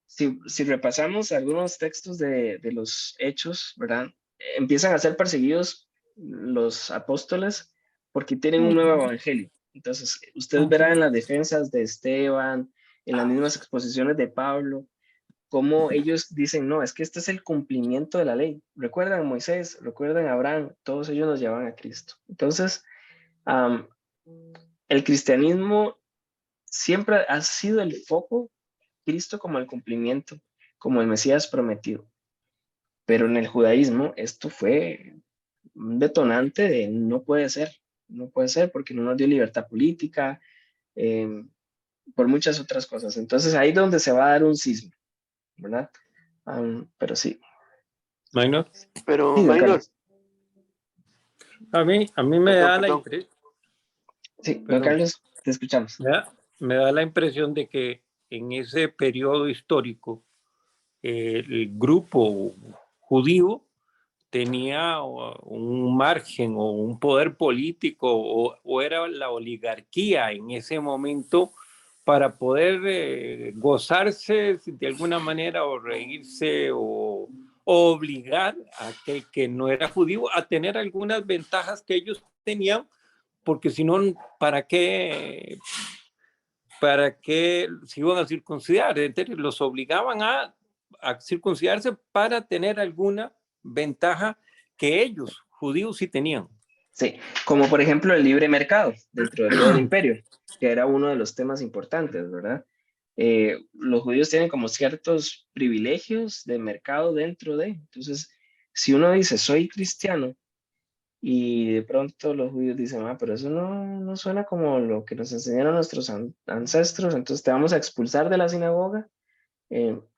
si repasamos algunos textos de los hechos, ¿verdad? Empiezan a ser perseguidos los apóstoles porque tienen un nuevo evangelio. Entonces, ustedes verán en las defensas de Esteban, en las mismas exposiciones de Pablo, cómo ellos dicen, no, es que este es el cumplimiento de la ley. Recuerdan a Moisés, recuerdan a Abraham, todos ellos nos llevan a Cristo. Entonces, el cristianismo siempre ha sido el foco, Cristo como el cumplimiento, como el Mesías prometido. Pero en el judaísmo esto fue un detonante de no puede ser porque no nos dio libertad política, eh, por muchas otras cosas. Entonces ahí es donde se va a dar un cisma, ¿verdad? Pero sí. Minor. Pero, Sí, don Minor, Carlos. A mí me da la impresión. Sí, don Carlos, te escuchamos. Me da la impresión de que en ese periodo histórico el grupo judío tenía un margen o un poder político o era la oligarquía en ese momento para poder gozarse de alguna manera o reírse o obligar a aquel que no era judío a tener algunas ventajas que ellos tenían, porque si no, ¿para qué se iban a circuncidar? Entonces los obligaban a circuncidarse para tener alguna ventaja que ellos, judíos, sí tenían. Sí, como por ejemplo el libre mercado dentro de todo el imperio, que era uno de los temas importantes, ¿verdad? Los judíos tienen como ciertos privilegios de mercado dentro de, entonces, si uno dice soy cristiano y de pronto los judíos dicen, pero eso no suena como lo que nos enseñaron nuestros ancestros, entonces te vamos a expulsar de la sinagoga,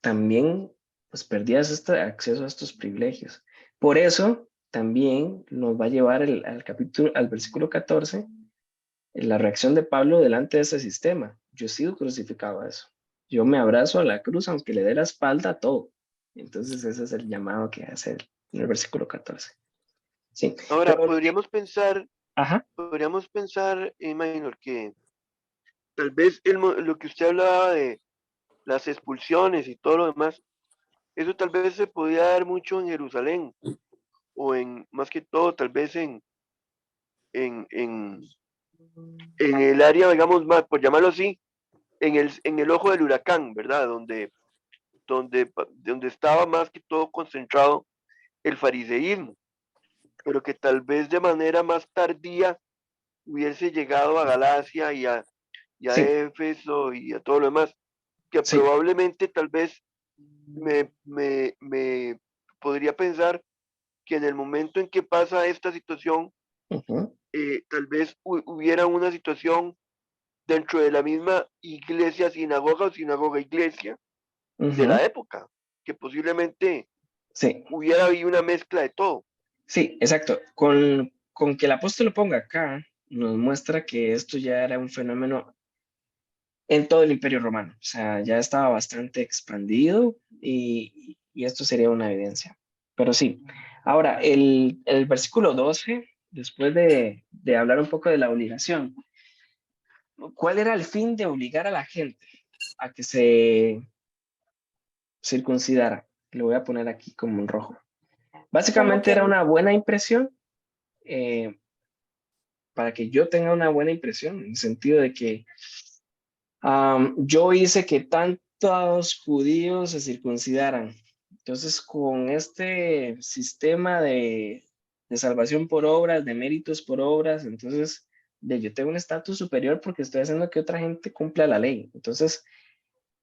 también pues perdías este acceso a estos privilegios. Por eso también nos va a llevar al versículo 14, la reacción de Pablo delante de ese sistema. Yo he sido crucificado a eso. Yo me abrazo a la cruz aunque le dé la espalda a todo. Entonces ese es el llamado que hace en el versículo 14. Sí. Ahora, Pero, podríamos pensar, Minor, que tal vez lo que usted hablaba de las expulsiones y todo lo demás, eso tal vez se podía dar mucho en Jerusalén, o más que todo, tal vez en el área, digamos, más, por llamarlo así, en el ojo del huracán, ¿verdad? Donde estaba más que todo concentrado el fariseísmo, pero que tal vez de manera más tardía hubiese llegado a Galacia y a sí, Éfeso y a todo lo demás, que sí. probablemente tal vez me podría pensar que en el momento en que pasa esta situación, tal vez hubiera una situación dentro de la misma iglesia, sinagoga o sinagoga iglesia de la época, que posiblemente sí. hubiera habido una mezcla de todo. Sí, exacto. Con que el apóstol lo ponga acá, nos muestra que esto ya era un fenómeno en todo el Imperio Romano. O sea, ya estaba bastante expandido y esto sería una evidencia. Pero sí. Ahora, el versículo 12, después de hablar un poco de la obligación, ¿cuál era el fin de obligar a la gente a que se circuncidara? Lo voy a poner aquí como en rojo. Como Básicamente que era una buena impresión, para que yo tenga una buena impresión, en el sentido de que yo hice que tantos judíos se circuncidaran. Entonces, con este sistema de salvación por obras, de méritos por obras, entonces yo tengo un estatus superior porque estoy haciendo que otra gente cumpla la ley. Entonces,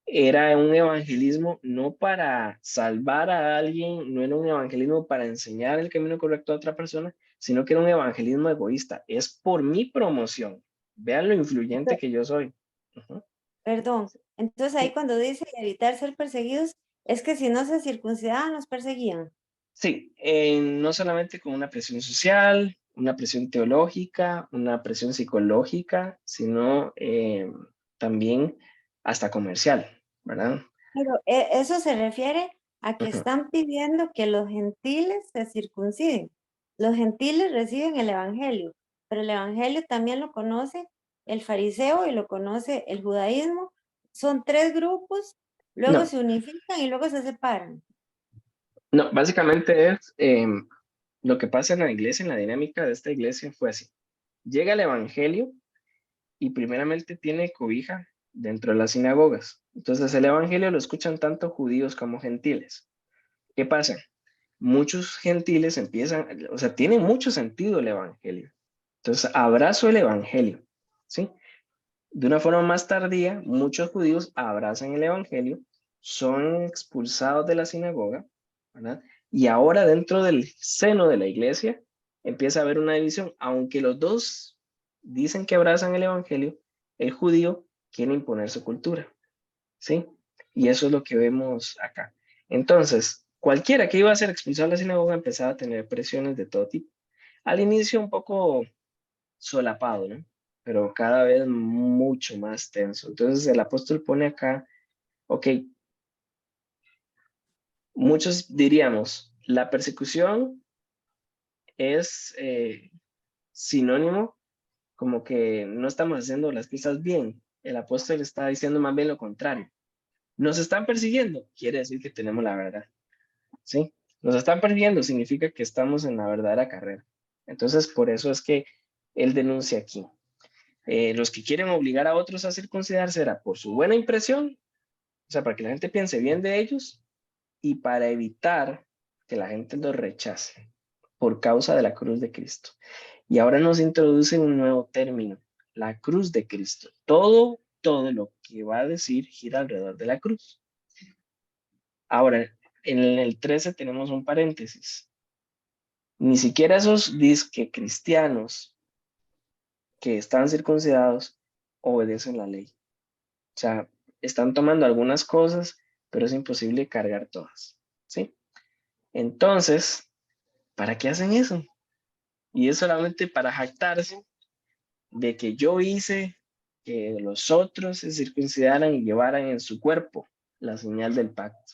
era un evangelismo no para salvar a alguien, no era un evangelismo para enseñar el camino correcto a otra persona, sino que era un evangelismo egoísta. Es por mi promoción. Vean lo influyente que yo soy. Perdón, entonces ahí Sí, cuando dice evitar ser perseguidos, es que si no se circuncidaban, los perseguían. sí, no solamente con una presión social, una presión teológica, una presión psicológica, sino también hasta comercial, ¿verdad? Pero eso se refiere a que Ujú. están pidiendo que los gentiles se circunciden. Los gentiles reciben el evangelio, pero el evangelio también lo conoce el fariseo y lo conoce el judaísmo. Son tres grupos, luego No, se unifican y luego se separan. no, básicamente es lo que pasa en la iglesia, en la dinámica de esta iglesia fue así. Llega el evangelio y primeramente tiene cobija dentro de las sinagogas. Entonces el evangelio lo escuchan tanto judíos como gentiles. ¿Qué pasa? Muchos gentiles empiezan, o sea, tiene mucho sentido el evangelio. Entonces abrazo el evangelio, ¿sí? De una forma más tardía, muchos judíos abrazan el evangelio, son expulsados de la sinagoga, ¿verdad? Y ahora dentro del seno de la iglesia empieza a haber una división, aunque los dos dicen que abrazan el evangelio, el judío quiere imponer su cultura, ¿sí? Y eso es lo que vemos acá. Entonces, cualquiera que iba a ser expulsado de la sinagoga empezaba a tener presiones de todo tipo. Al inicio un poco solapado, ¿no? Pero cada vez mucho más tenso. Entonces el apóstol pone acá, ok, muchos diríamos, la persecución es sinónimo como que no estamos haciendo las cosas bien. El apóstol está diciendo más bien lo contrario. Nos están persiguiendo, quiere decir que tenemos la verdad, ¿sí? Nos están persiguiendo significa que estamos en la verdadera carrera. Entonces, por eso es que él denuncia aquí. Los que quieren obligar a otros a circuncidarse era por su buena impresión, o sea, para que la gente piense bien de ellos y para evitar que la gente los rechace por causa de la cruz de Cristo. Y ahora nos introduce un nuevo término, la cruz de Cristo. Todo lo que va a decir gira alrededor de la cruz. Ahora, en el 13 tenemos un paréntesis. Ni siquiera esos disque cristianos que están circuncidados obedecen la ley. O sea, están tomando algunas cosas, pero es imposible cargar todas, ¿sí? Entonces, ¿Para qué hacen eso? Y es solamente para jactarse de que yo hice que los otros se circuncidaran y llevaran en su cuerpo la señal del pacto.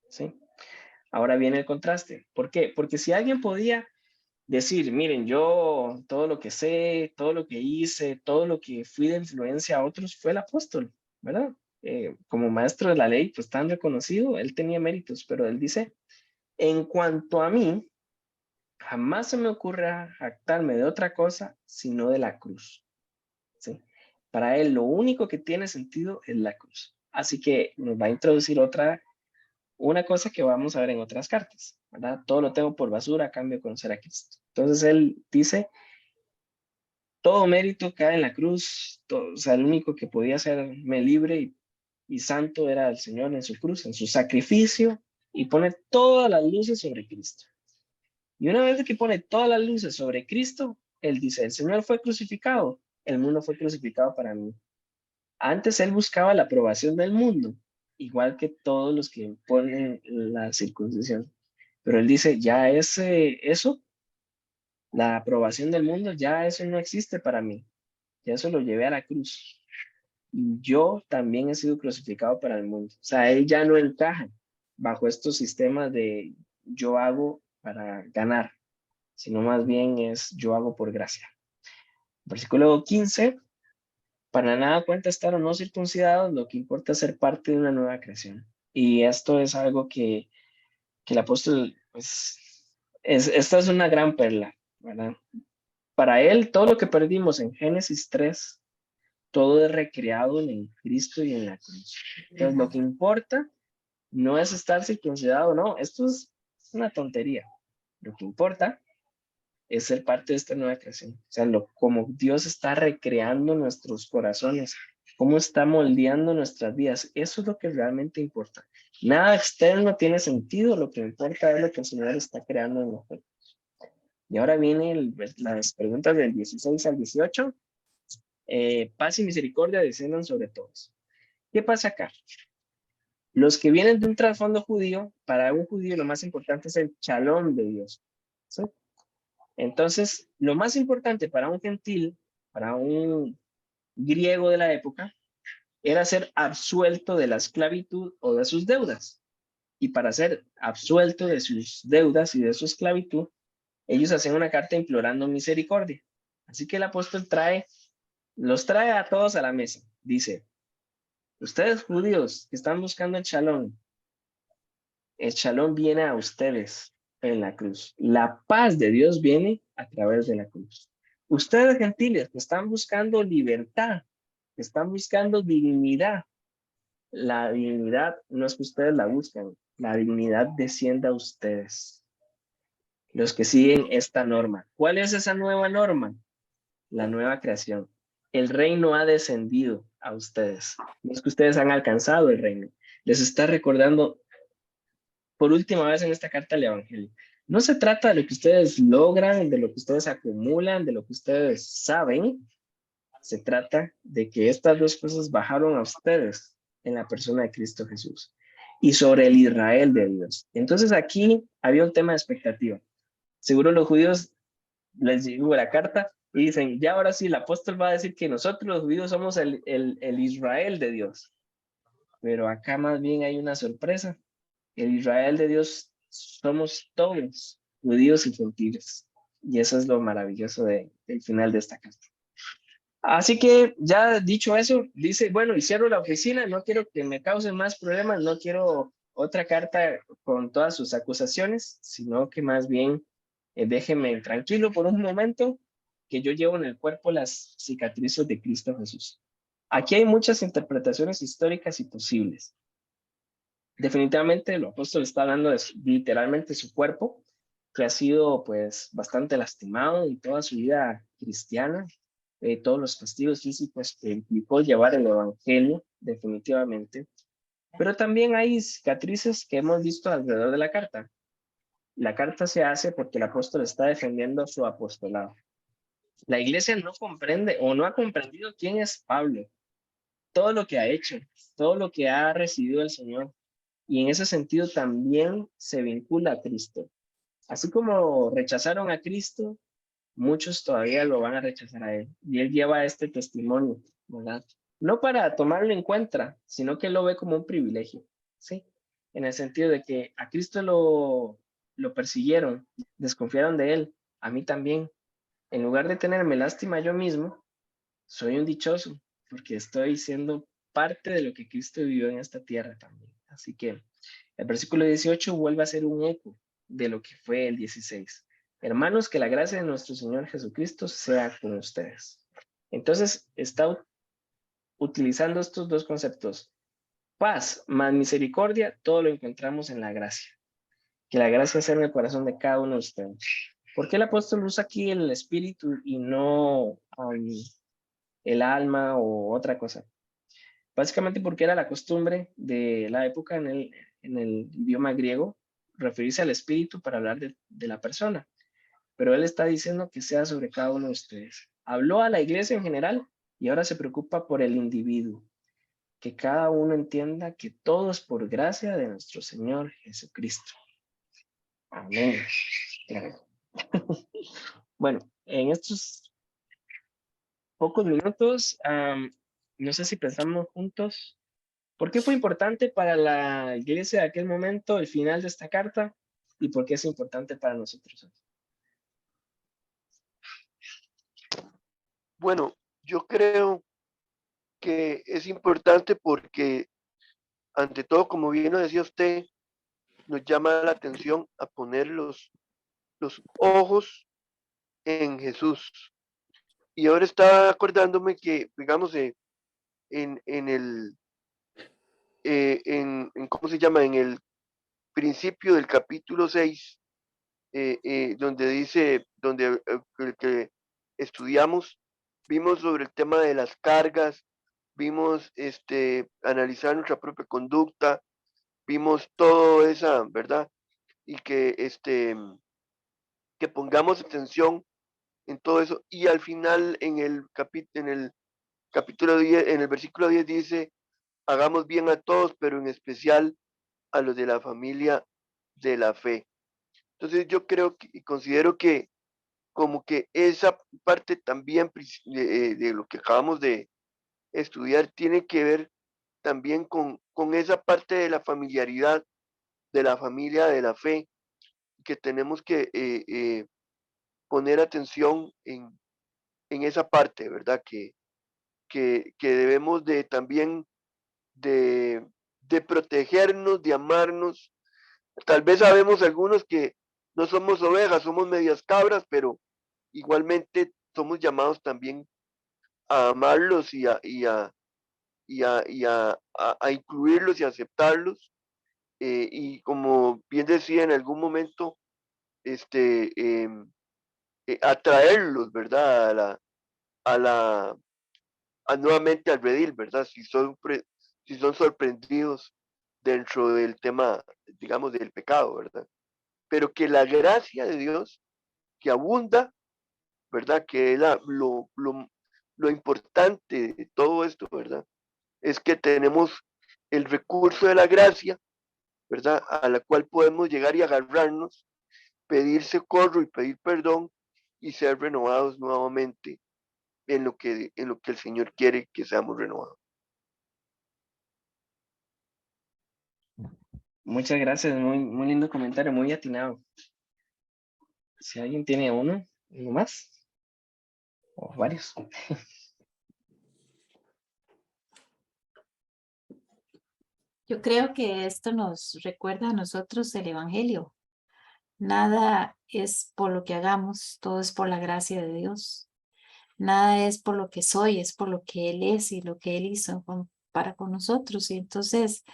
¿Sí? Ahora viene el contraste. ¿Por qué? Porque si alguien podía decir, miren, yo todo lo que sé, todo lo que hice, todo lo que fui de influencia a otros fue el apóstol, ¿verdad? Como maestro de la ley, pues tan reconocido, él tenía méritos, pero él dice, en cuanto a mí, jamás se me ocurra jactarme de otra cosa sino de la cruz. ¿Sí? Para él lo único que tiene sentido es la cruz. Así que nos va a introducir una cosa que vamos a ver en otras cartas, ¿verdad? Todo lo tengo por basura a cambio de conocer a Cristo. Entonces él dice, todo mérito cae en la cruz, o sea, el único que podía hacerme libre y santo era el Señor en su cruz, en su sacrificio, y pone todas las luces sobre Cristo. Y una vez que pone todas las luces sobre Cristo, él dice, el Señor fue crucificado, el mundo fue crucificado para mí. Antes él buscaba la aprobación del mundo, igual que todos los que ponen la circuncisión. Pero él dice, ya eso, la aprobación del mundo, ya eso no existe para mí. Ya eso lo llevé a la cruz. Y yo también he sido crucificado para el mundo. O sea, él ya no encaja bajo estos sistemas de yo hago para ganar, sino más bien es yo hago por gracia. Versículo 15. Para nada cuenta estar o no circuncidados, lo que importa es ser parte de una nueva creación. Y esto es algo que el apóstol, pues, esta es una gran perla, ¿verdad? Para él, todo lo que perdimos en Génesis 3, todo es recreado en Cristo y en la cruz. Entonces, lo que importa no es estar circuncidado, no, esto es una tontería. Lo que importa es ser parte de esta nueva creación. O sea, como Dios está recreando nuestros corazones, cómo está moldeando nuestras vidas. Eso es lo que realmente importa. Nada externo tiene sentido, lo que importa es lo que el Señor está creando en nosotros. Y ahora vienen las preguntas del 16 al 18. Paz y misericordia desciendan sobre todos. ¿Qué pasa acá? Los que vienen de un trasfondo judío, para un judío lo más importante es el shalom de Dios. ¿Sí? Entonces, lo más importante para un gentil, para un griego de la época, era ser absuelto de la esclavitud o de sus deudas. Y para ser absuelto de sus deudas y de su esclavitud, ellos hacen una carta implorando misericordia. Así que el apóstol los trae a todos a la mesa. Dice, ustedes judíos que están buscando el shalom viene a ustedes en la cruz. La paz de Dios viene a través de la cruz. Ustedes gentiles que están buscando libertad, que están buscando dignidad, la dignidad no es que ustedes la buscan, la dignidad desciende a ustedes. Los que siguen esta norma. ¿Cuál es esa nueva norma? La nueva creación. El reino ha descendido a ustedes. No es que ustedes han alcanzado el reino. Les está recordando por última vez en esta carta al Evangelio. No se trata de lo que ustedes logran, de lo que ustedes acumulan, de lo que ustedes saben. Se trata de que estas dos cosas bajaron a ustedes en la persona de Cristo Jesús y sobre el Israel de Dios. Entonces aquí había un tema de expectativa. Seguro los judíos les llegó la carta y dicen, ya ahora sí, el apóstol va a decir que nosotros los judíos somos el Israel de Dios. Pero acá más bien hay una sorpresa. El Israel de Dios somos todos, judíos y gentiles. Y eso es lo maravilloso del final de esta carta. Así que ya dicho eso, dice, bueno, y cierro la oficina, no quiero que me causen más problemas, no quiero otra carta con todas sus acusaciones, sino que más bien déjeme tranquilo por un momento, que yo llevo en el cuerpo las cicatrices de Cristo Jesús. Aquí hay muchas interpretaciones históricas y posibles. Definitivamente el apóstol está hablando de literalmente su cuerpo, que ha sido pues bastante lastimado en toda su vida cristiana, todos los castigos físicos que implicó llevar el evangelio, definitivamente. Pero también hay cicatrices que hemos visto alrededor de la carta. La carta se hace porque el apóstol está defendiendo su apostolado. La iglesia no comprende o no ha comprendido quién es Pablo, todo lo que ha hecho, todo lo que ha recibido el Señor. Y en ese sentido también se vincula a Cristo. Así como rechazaron a Cristo, muchos todavía lo van a rechazar a él. Y él lleva este testimonio, ¿verdad? No para tomarlo en cuenta, sino que él lo ve como un privilegio, ¿sí? En el sentido de que a Cristo lo persiguieron, desconfiaron de él, a mí también. En lugar de tenerme lástima yo mismo, soy un dichoso, porque estoy siendo parte de lo que Cristo vivió en esta tierra también. Así que el versículo 18 vuelve a ser un eco de lo que fue el 16. Hermanos, que la gracia de nuestro Señor Jesucristo sea con ustedes. Entonces, está utilizando estos dos conceptos. Paz más misericordia, todo lo encontramos en la gracia. Que la gracia sea en el corazón de cada uno de ustedes. ¿Por qué el apóstol usa aquí el espíritu y no el alma o otra cosa? Básicamente porque era la costumbre de la época en el idioma griego referirse al espíritu para hablar de la persona. Pero él está diciendo que sea sobre cada uno de ustedes. Habló a la iglesia en general y ahora se preocupa por el individuo. Que cada uno entienda que todo es por gracia de nuestro Señor Jesucristo. Amén. Bueno, en estos pocos minutos, no sé si pensamos juntos, ¿por qué fue importante para la iglesia de aquel momento el final de esta carta y por qué es importante para nosotros? Bueno, yo creo que es importante porque, ante todo, como bien lo decía usted, nos llama la atención a poner los ojos en Jesús. Y ahora estaba acordándome que, digamos, en ¿cómo se llama? En el principio del capítulo 6, donde dice, donde el que estudiamos, vimos sobre el tema de las cargas, vimos analizar nuestra propia conducta, vimos todo esa, ¿verdad? Y que pongamos atención en todo eso. Y al final, en el capítulo 10, en el versículo 10 dice, hagamos bien a todos, pero en especial a los de la familia de la fe. Entonces yo creo y considero que como que esa parte también de lo que acabamos de estudiar tiene que ver también con esa parte de la familiaridad, de la familia de la fe, que tenemos que poner atención en esa parte, ¿verdad? Que debemos de también de protegernos, de amarnos. Tal vez sabemos algunos que no somos ovejas, somos medias cabras, pero igualmente somos llamados también a amarlos a incluirlos y aceptarlos. Y como bien decía en algún momento, atraerlos, ¿verdad? A la, nuevamente al redil, ¿verdad? Si son sorprendidos dentro del tema, digamos, del pecado, ¿verdad? Pero que la gracia de Dios, que abunda, ¿verdad? Que es lo importante de todo esto, ¿verdad? Es que tenemos el recurso de la gracia, ¿verdad? A la cual podemos llegar y agarrarnos, pedir socorro y pedir perdón y ser renovados nuevamente en lo que el Señor quiere que seamos renovados. Muchas gracias, muy lindo comentario, muy atinado. Si alguien tiene uno más, o varios. Yo creo que esto nos recuerda a nosotros el Evangelio. Nada es por lo que hagamos, todo es por la gracia de Dios. Nada es por lo que soy, es por lo que Él es y lo que Él hizo para con nosotros. Y entonces,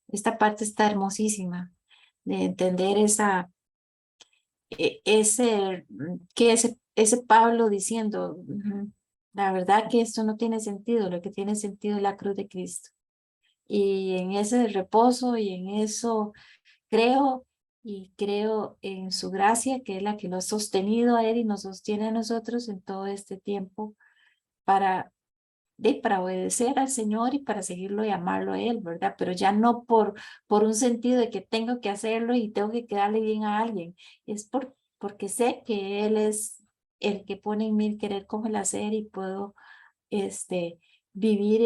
esta parte está hermosísima de entender ese Pablo diciendo, la verdad que esto no tiene sentido, lo que tiene sentido es la cruz de Cristo. Y en ese reposo y en eso creo en su gracia, que es la que lo ha sostenido a él y nos sostiene a nosotros en todo este tiempo para para obedecer al Señor y para seguirlo y amarlo a Él, ¿verdad? Pero ya no por un sentido de que tengo que hacerlo y tengo que quedarle bien a alguien, es porque sé que Él es el que pone en mí el querer como el hacer y puedo vivir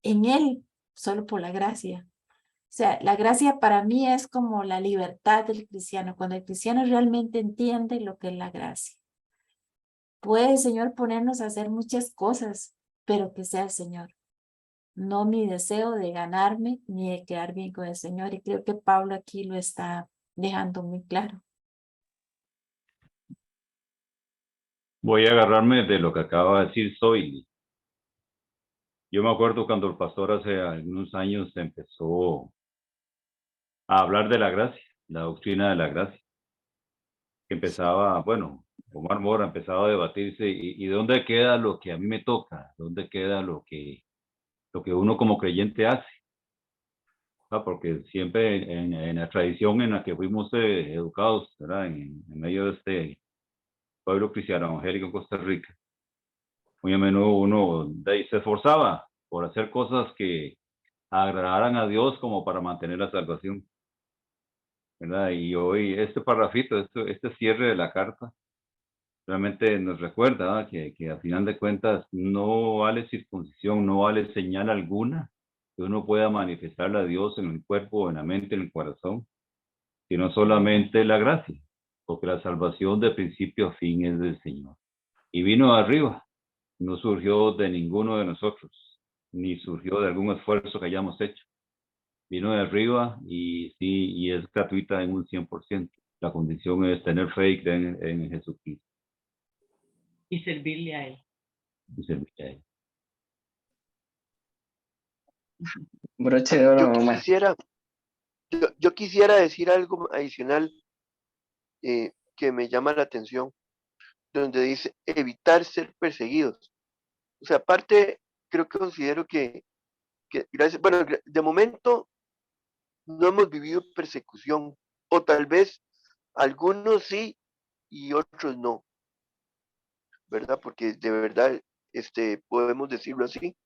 en Él solo por la gracia. O sea, la gracia para mí es como la libertad del cristiano, cuando el cristiano realmente entiende lo que es la gracia. Puede el Señor ponernos a hacer muchas cosas, pero que sea el Señor. No mi deseo de ganarme ni de quedar bien con el Señor. Y creo que Pablo aquí lo está dejando muy claro. Voy a agarrarme de lo que acaba de decir Zoe. Yo me acuerdo cuando el pastor hace algunos años empezó a hablar de la gracia, la doctrina de la gracia. Empezaba, bueno, Omar Mora empezaba a debatirse y ¿dónde queda lo que a mí me toca? ¿Dónde queda lo que uno como creyente hace? Porque siempre en la tradición en la que fuimos educados, ¿verdad? En medio de este pueblo cristiano evangélico en Costa Rica, muy a menudo uno se esforzaba por hacer cosas que agradaran a Dios como para mantener la salvación, ¿verdad? Y hoy este parrafito, este cierre de la carta, realmente nos recuerda, ¿verdad? Que a final de cuentas no vale circuncisión, no vale señal alguna que uno pueda manifestarle a Dios en el cuerpo, en la mente, en el corazón, sino solamente la gracia, porque la salvación de principio a fin es del Señor. Y vino de arriba, no surgió de ninguno de nosotros, ni surgió de algún esfuerzo que hayamos hecho. Vino de arriba y sí, y es gratuita en un 100%. La condición es tener fe y creer en Jesucristo. Y servirle a Él. Y servirle a Él. Broche de oro, Omar. Yo quisiera decir algo adicional que me llama la atención, donde dice evitar ser perseguidos. O sea, aparte, considero que gracias, bueno, de momento no hemos vivido persecución, o tal vez algunos sí y otros no, ¿verdad? Porque de verdad, podemos decirlo así,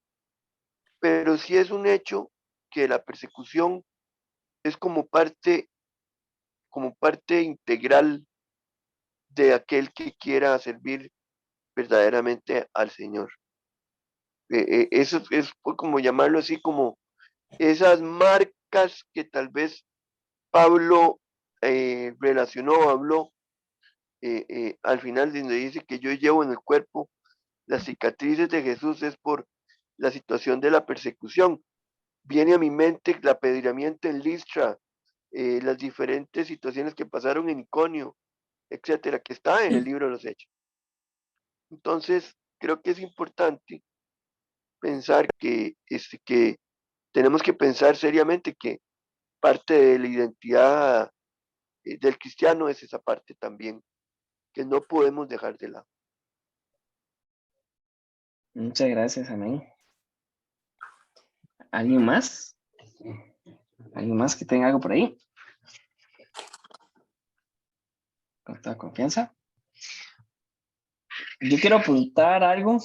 pero sí es un hecho que la persecución es como parte integral de aquel que quiera servir verdaderamente al Señor. Eso es como llamarlo así, como esas marcas que tal vez Pablo habló al final, donde dice que yo llevo en el cuerpo las cicatrices de Jesús, es por la situación de la persecución. Viene a mi mente el apedreamiento en Listra, las diferentes situaciones que pasaron en Iconio, etcétera, que está en el libro de los Hechos. Entonces, creo que es importante pensar que tenemos que pensar seriamente que parte de la identidad del cristiano es esa parte también, que no podemos dejar de lado. Muchas gracias, amén. ¿Alguien más? ¿Alguien más que tenga algo por ahí? Con toda confianza. Yo quiero apuntar algo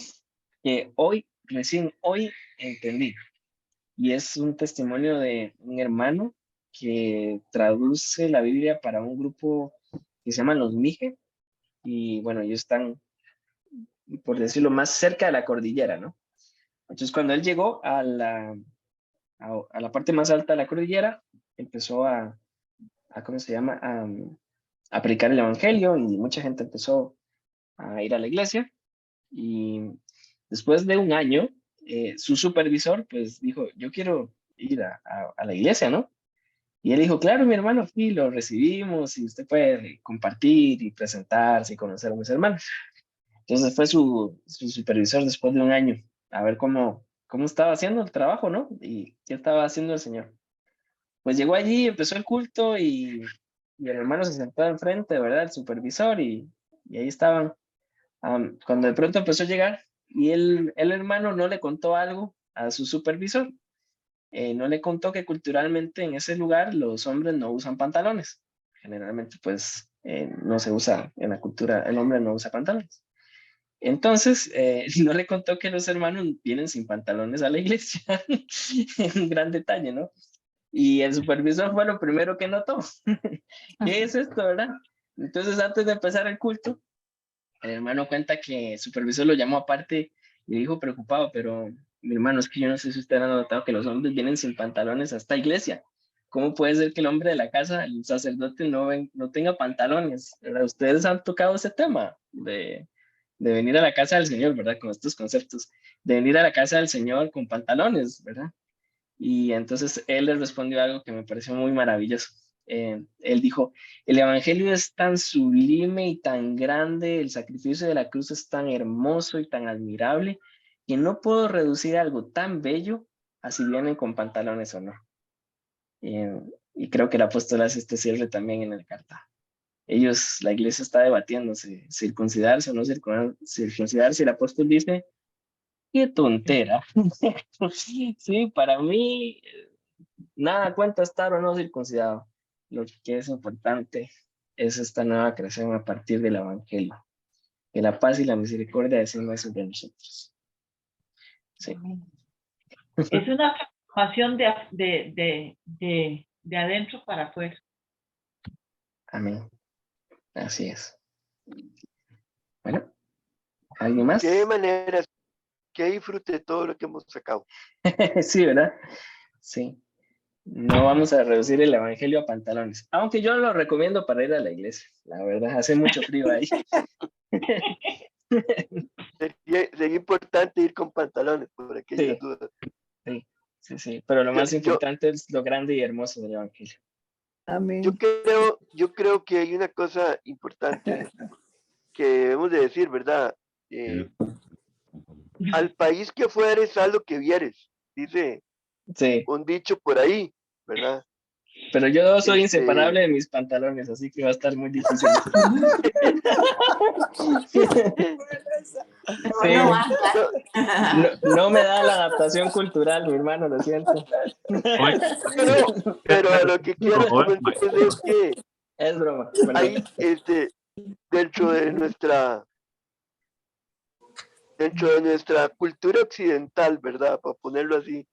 que recién hoy entendí. Y es un testimonio de un hermano que traduce la Biblia para un grupo que se llama los Mije. Y bueno, ellos están, por decirlo, más cerca de la cordillera, ¿no? Entonces, cuando él llegó a la parte más alta de la cordillera, empezó ¿cómo se llama? A predicar el evangelio y mucha gente empezó a ir a la iglesia. Y después de un año, su supervisor pues dijo, yo quiero ir a la iglesia, ¿no? Y él dijo, claro, mi hermano, sí, lo recibimos y usted puede compartir y presentarse y conocer a mis hermanos. Entonces fue su supervisor después de un año a ver cómo estaba haciendo el trabajo, ¿no? Y qué estaba haciendo el Señor. Pues llegó allí, empezó el culto y el hermano se sentó enfrente, ¿verdad? El supervisor y ahí estaban. Cuando de pronto empezó a llegar y el hermano no le contó algo a su supervisor. No le contó que culturalmente en ese lugar los hombres no usan pantalones. Generalmente pues no se usa en la cultura, el hombre no usa pantalones. Entonces, no le contó que los hermanos vienen sin pantalones a la iglesia. Un gran detalle, ¿no? Y el supervisor fue lo primero que notó. ¿Qué es esto, verdad? Entonces, antes de empezar el culto, el hermano cuenta que el supervisor lo llamó aparte y le dijo preocupado, pero mi hermano, es que yo no sé si usted ha notado que los hombres vienen sin pantalones a esta iglesia. ¿Cómo puede ser que el hombre de la casa, el sacerdote, no tenga pantalones? ¿Verdad? Ustedes han tocado ese tema de venir a la casa del Señor, ¿verdad? Con estos conceptos, de venir a la casa del Señor con pantalones, ¿verdad? Y entonces él le respondió algo que me pareció muy maravilloso. Él dijo, el evangelio es tan sublime y tan grande, el sacrificio de la cruz es tan hermoso y tan admirable, que no puedo reducir algo tan bello a si vienen con pantalones o no. Y creo que el apóstol hace este cierre también en el carta. La iglesia está debatiéndose, circuncidarse o no circuncidarse, y el apóstol dice, qué tontera. Sí, para mí, nada cuenta estar o no circuncidado. Lo que es importante es esta nueva creación a partir del evangelio. Que la paz y la misericordia desciendan sobre nosotros. Sí. Es una transformación de adentro para afuera. Amén. Así es. Bueno, ¿alguien más? Qué manera, que disfrute todo lo que hemos sacado. Sí, ¿verdad? Sí. No vamos a reducir el evangelio a pantalones, aunque yo lo recomiendo para ir a la iglesia, la verdad, hace mucho frío ahí. Sería importante ir con pantalones por aquellas dudas. Sí, pero lo más importante es lo grande y hermoso del evangelio. Amén. Yo creo que hay una cosa importante que debemos de decir, ¿verdad? Al país que fueres, haz lo que vieres, dice un dicho por ahí, ¿verdad? Pero yo soy inseparable de mis pantalones, así que va a estar muy difícil. No me da la adaptación cultural, mi hermano, lo siento. Pero lo que quiero comentar es que es broma. Hay dentro de nuestra cultura occidental, ¿verdad? Para ponerlo así.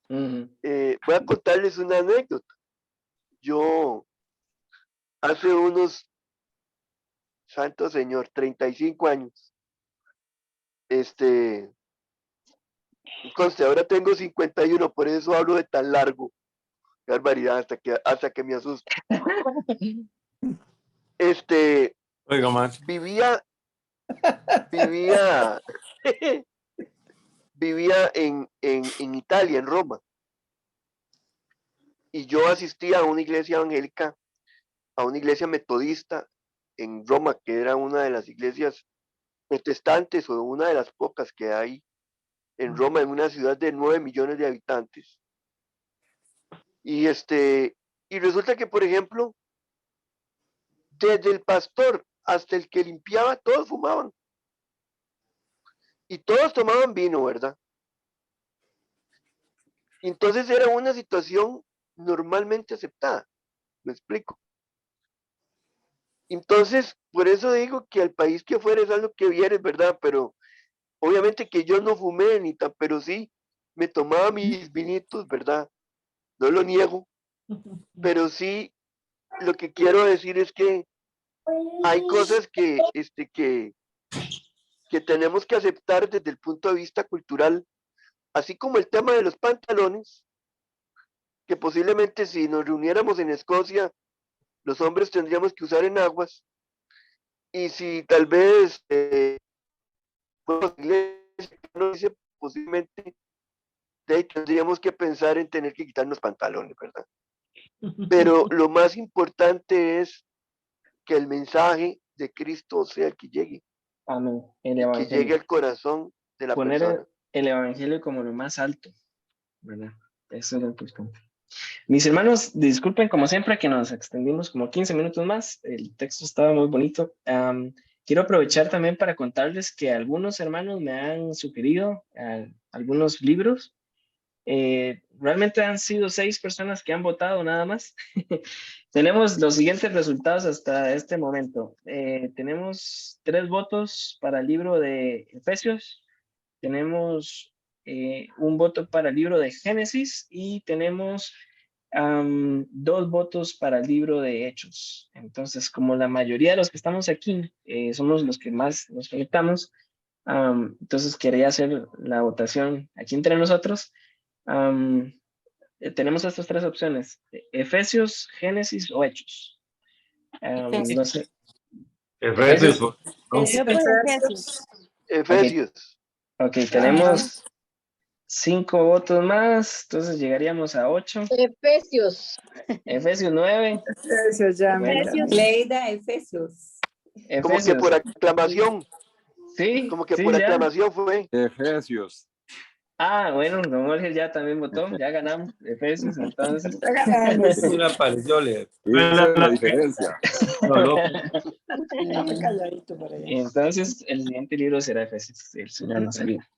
Voy a contarles una anécdota. Yo hace unos, santo señor, 35 años, conste, ahora tengo 51, por eso hablo de tan largo. Qué barbaridad, hasta que me asusta. Oiga más. Vivía en Italia, en Roma. Y yo asistía a una iglesia evangélica, a una iglesia metodista en Roma, que era una de las iglesias protestantes o una de las pocas que hay en Roma, en una ciudad de 9 millones de habitantes. Y resulta que, por ejemplo, desde el pastor hasta el que limpiaba, todos fumaban. Y todos tomaban vino, ¿verdad? Entonces era una situación normalmente aceptada. ¿Me explico? Entonces, por eso digo que al país que fueres algo que vieres, ¿verdad? Pero obviamente que yo no fumé ni tan, pero sí me tomaba mis vinitos, ¿verdad? No lo niego, pero sí lo que quiero decir es que hay cosas que tenemos que aceptar desde el punto de vista cultural, así como el tema de los pantalones, que posiblemente si nos reuniéramos en Escocia, los hombres tendríamos que usar enaguas, y si tal vez no dice, posiblemente tendríamos que pensar en tener que quitarnos pantalones, ¿verdad? Pero lo más importante es que el mensaje de Cristo sea el que llegue. Amén. Que llegue al corazón de la persona. Poner el evangelio como lo más alto, ¿verdad? Eso es lo importante. Mis hermanos, disculpen como siempre que nos extendimos como 15 minutos más. El texto estaba muy bonito. Quiero aprovechar también para contarles que algunos hermanos me han sugerido algunos libros Realmente han sido 6 personas que han votado nada más. Tenemos los siguientes resultados hasta este momento. Tenemos 3 votos para el libro de Efesios, tenemos un voto para el libro de Génesis y tenemos 2 votos para el libro de Hechos. Entonces, como la mayoría de los que estamos aquí somos los que más nos conectamos, entonces quería hacer la votación aquí entre nosotros. Tenemos estas 3 opciones: Efesios, Génesis o Hechos. No sé. Efesios. Yo por Efesios. Efesios. Ok, tenemos 5 votos más, entonces llegaríamos a 8. Efesios. Efesios 9. Efesios, ya me Efesios. Leida, Efesios. Como que por aclamación. Sí, Como que sí, por ya. aclamación fue. Efesios. Ah, bueno, don Jorge ya también votó, ya ganamos Efesios, entonces. Ya ganamos. Sí, me apareció leer. Esa es la diferencia. Dame calladito por allá. Entonces, el siguiente libro será Efesios, el Señor nos ayuda.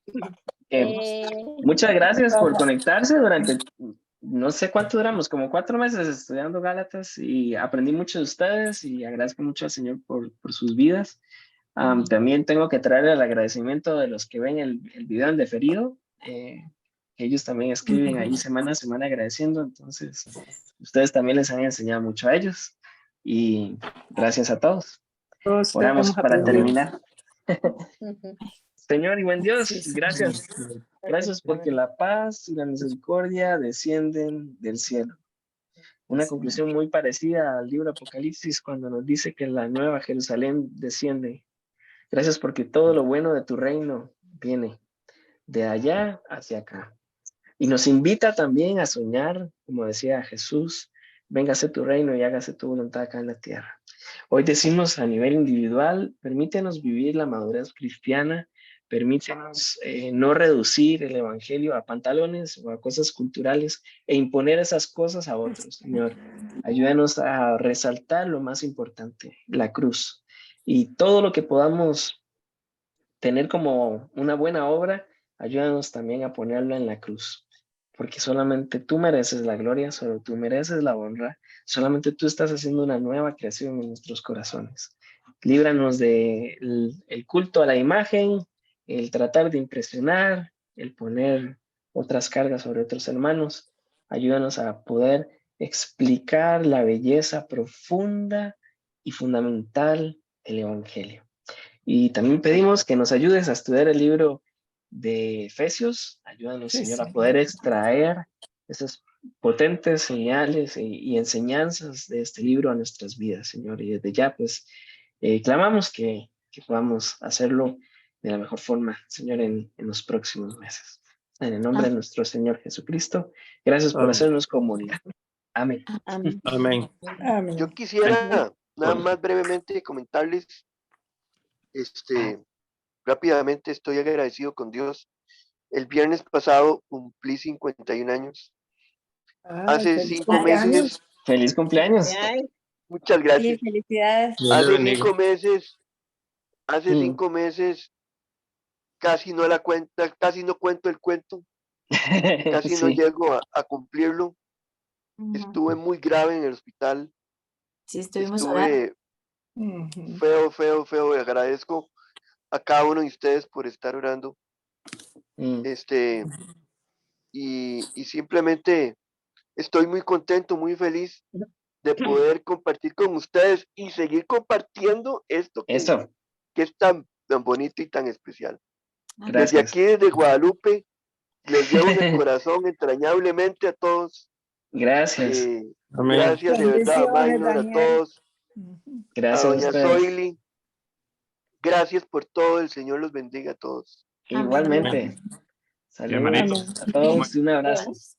Muchas gracias por conectarse durante, no sé cuánto duramos, como 4 meses estudiando Gálatas, y aprendí mucho de ustedes y agradezco mucho al Señor por sus vidas. También tengo que traer el agradecimiento de los que ven el video en diferido. Ellos también escriben ahí semana a semana agradeciendo, entonces ustedes también les han enseñado mucho a ellos, y gracias a todos. Todos Oramos hemos para aprendido. terminar. Señor y buen Dios, gracias. Gracias porque la paz y la misericordia descienden del cielo. Una conclusión muy parecida al libro Apocalipsis, cuando nos dice que la nueva Jerusalén desciende. Gracias porque todo lo bueno de tu reino viene de allá hacia acá. Y nos invita también a soñar, como decía Jesús: véngase tu reino y hágase tu voluntad acá en la tierra. Hoy decimos a nivel individual: permítenos vivir la madurez cristiana, permítenos no reducir el evangelio a pantalones o a cosas culturales e imponer esas cosas a otros, Señor. Ayúdanos a resaltar lo más importante, la cruz, y todo lo que podamos tener como una buena obra, ayúdanos también a ponerlo en la cruz, porque solamente tú mereces la gloria, solo tú mereces la honra, solamente tú estás haciendo una nueva creación en nuestros corazones. Líbranos del el culto a la imagen, el tratar de impresionar, el poner otras cargas sobre otros hermanos. Ayúdanos a poder explicar la belleza profunda y fundamental del Evangelio. Y también pedimos que nos ayudes a estudiar el libro de Efesios. Ayúdanos, Señor, a poder extraer esas potentes señales y enseñanzas de este libro a nuestras vidas, Señor. Y desde ya, pues, clamamos que podamos hacerlo de la mejor forma, Señor, en los próximos meses. En el nombre de nuestro Señor Jesucristo, gracias por hacernos comunidad. Amén. Amén. Amén. Amén. Yo quisiera nada más brevemente comentarles, rápidamente, estoy agradecido con Dios. El viernes pasado cumplí 51 años. Hace 5 meses. ¡Feliz cumpleaños! Muchas gracias. Sí, felicidades. Hace 5 meses casi no cuento el cuento, casi no llego a cumplirlo. Estuve muy grave en el hospital. Sí, estuvimos orando. Feo. Agradezco a cada uno de ustedes por estar orando. Y simplemente estoy muy contento, muy feliz de poder compartir con ustedes y seguir compartiendo esto que es tan bonito y tan especial. Gracias. Desde aquí, desde Guadalupe, les llevo en el corazón entrañablemente a todos. Gracias. Gracias de verdad, Maynor, a todos. Gracias a doña a ustedes. Zoili. Gracias por todo. El Señor los bendiga a todos. Igualmente. Saludos a todos y un abrazo.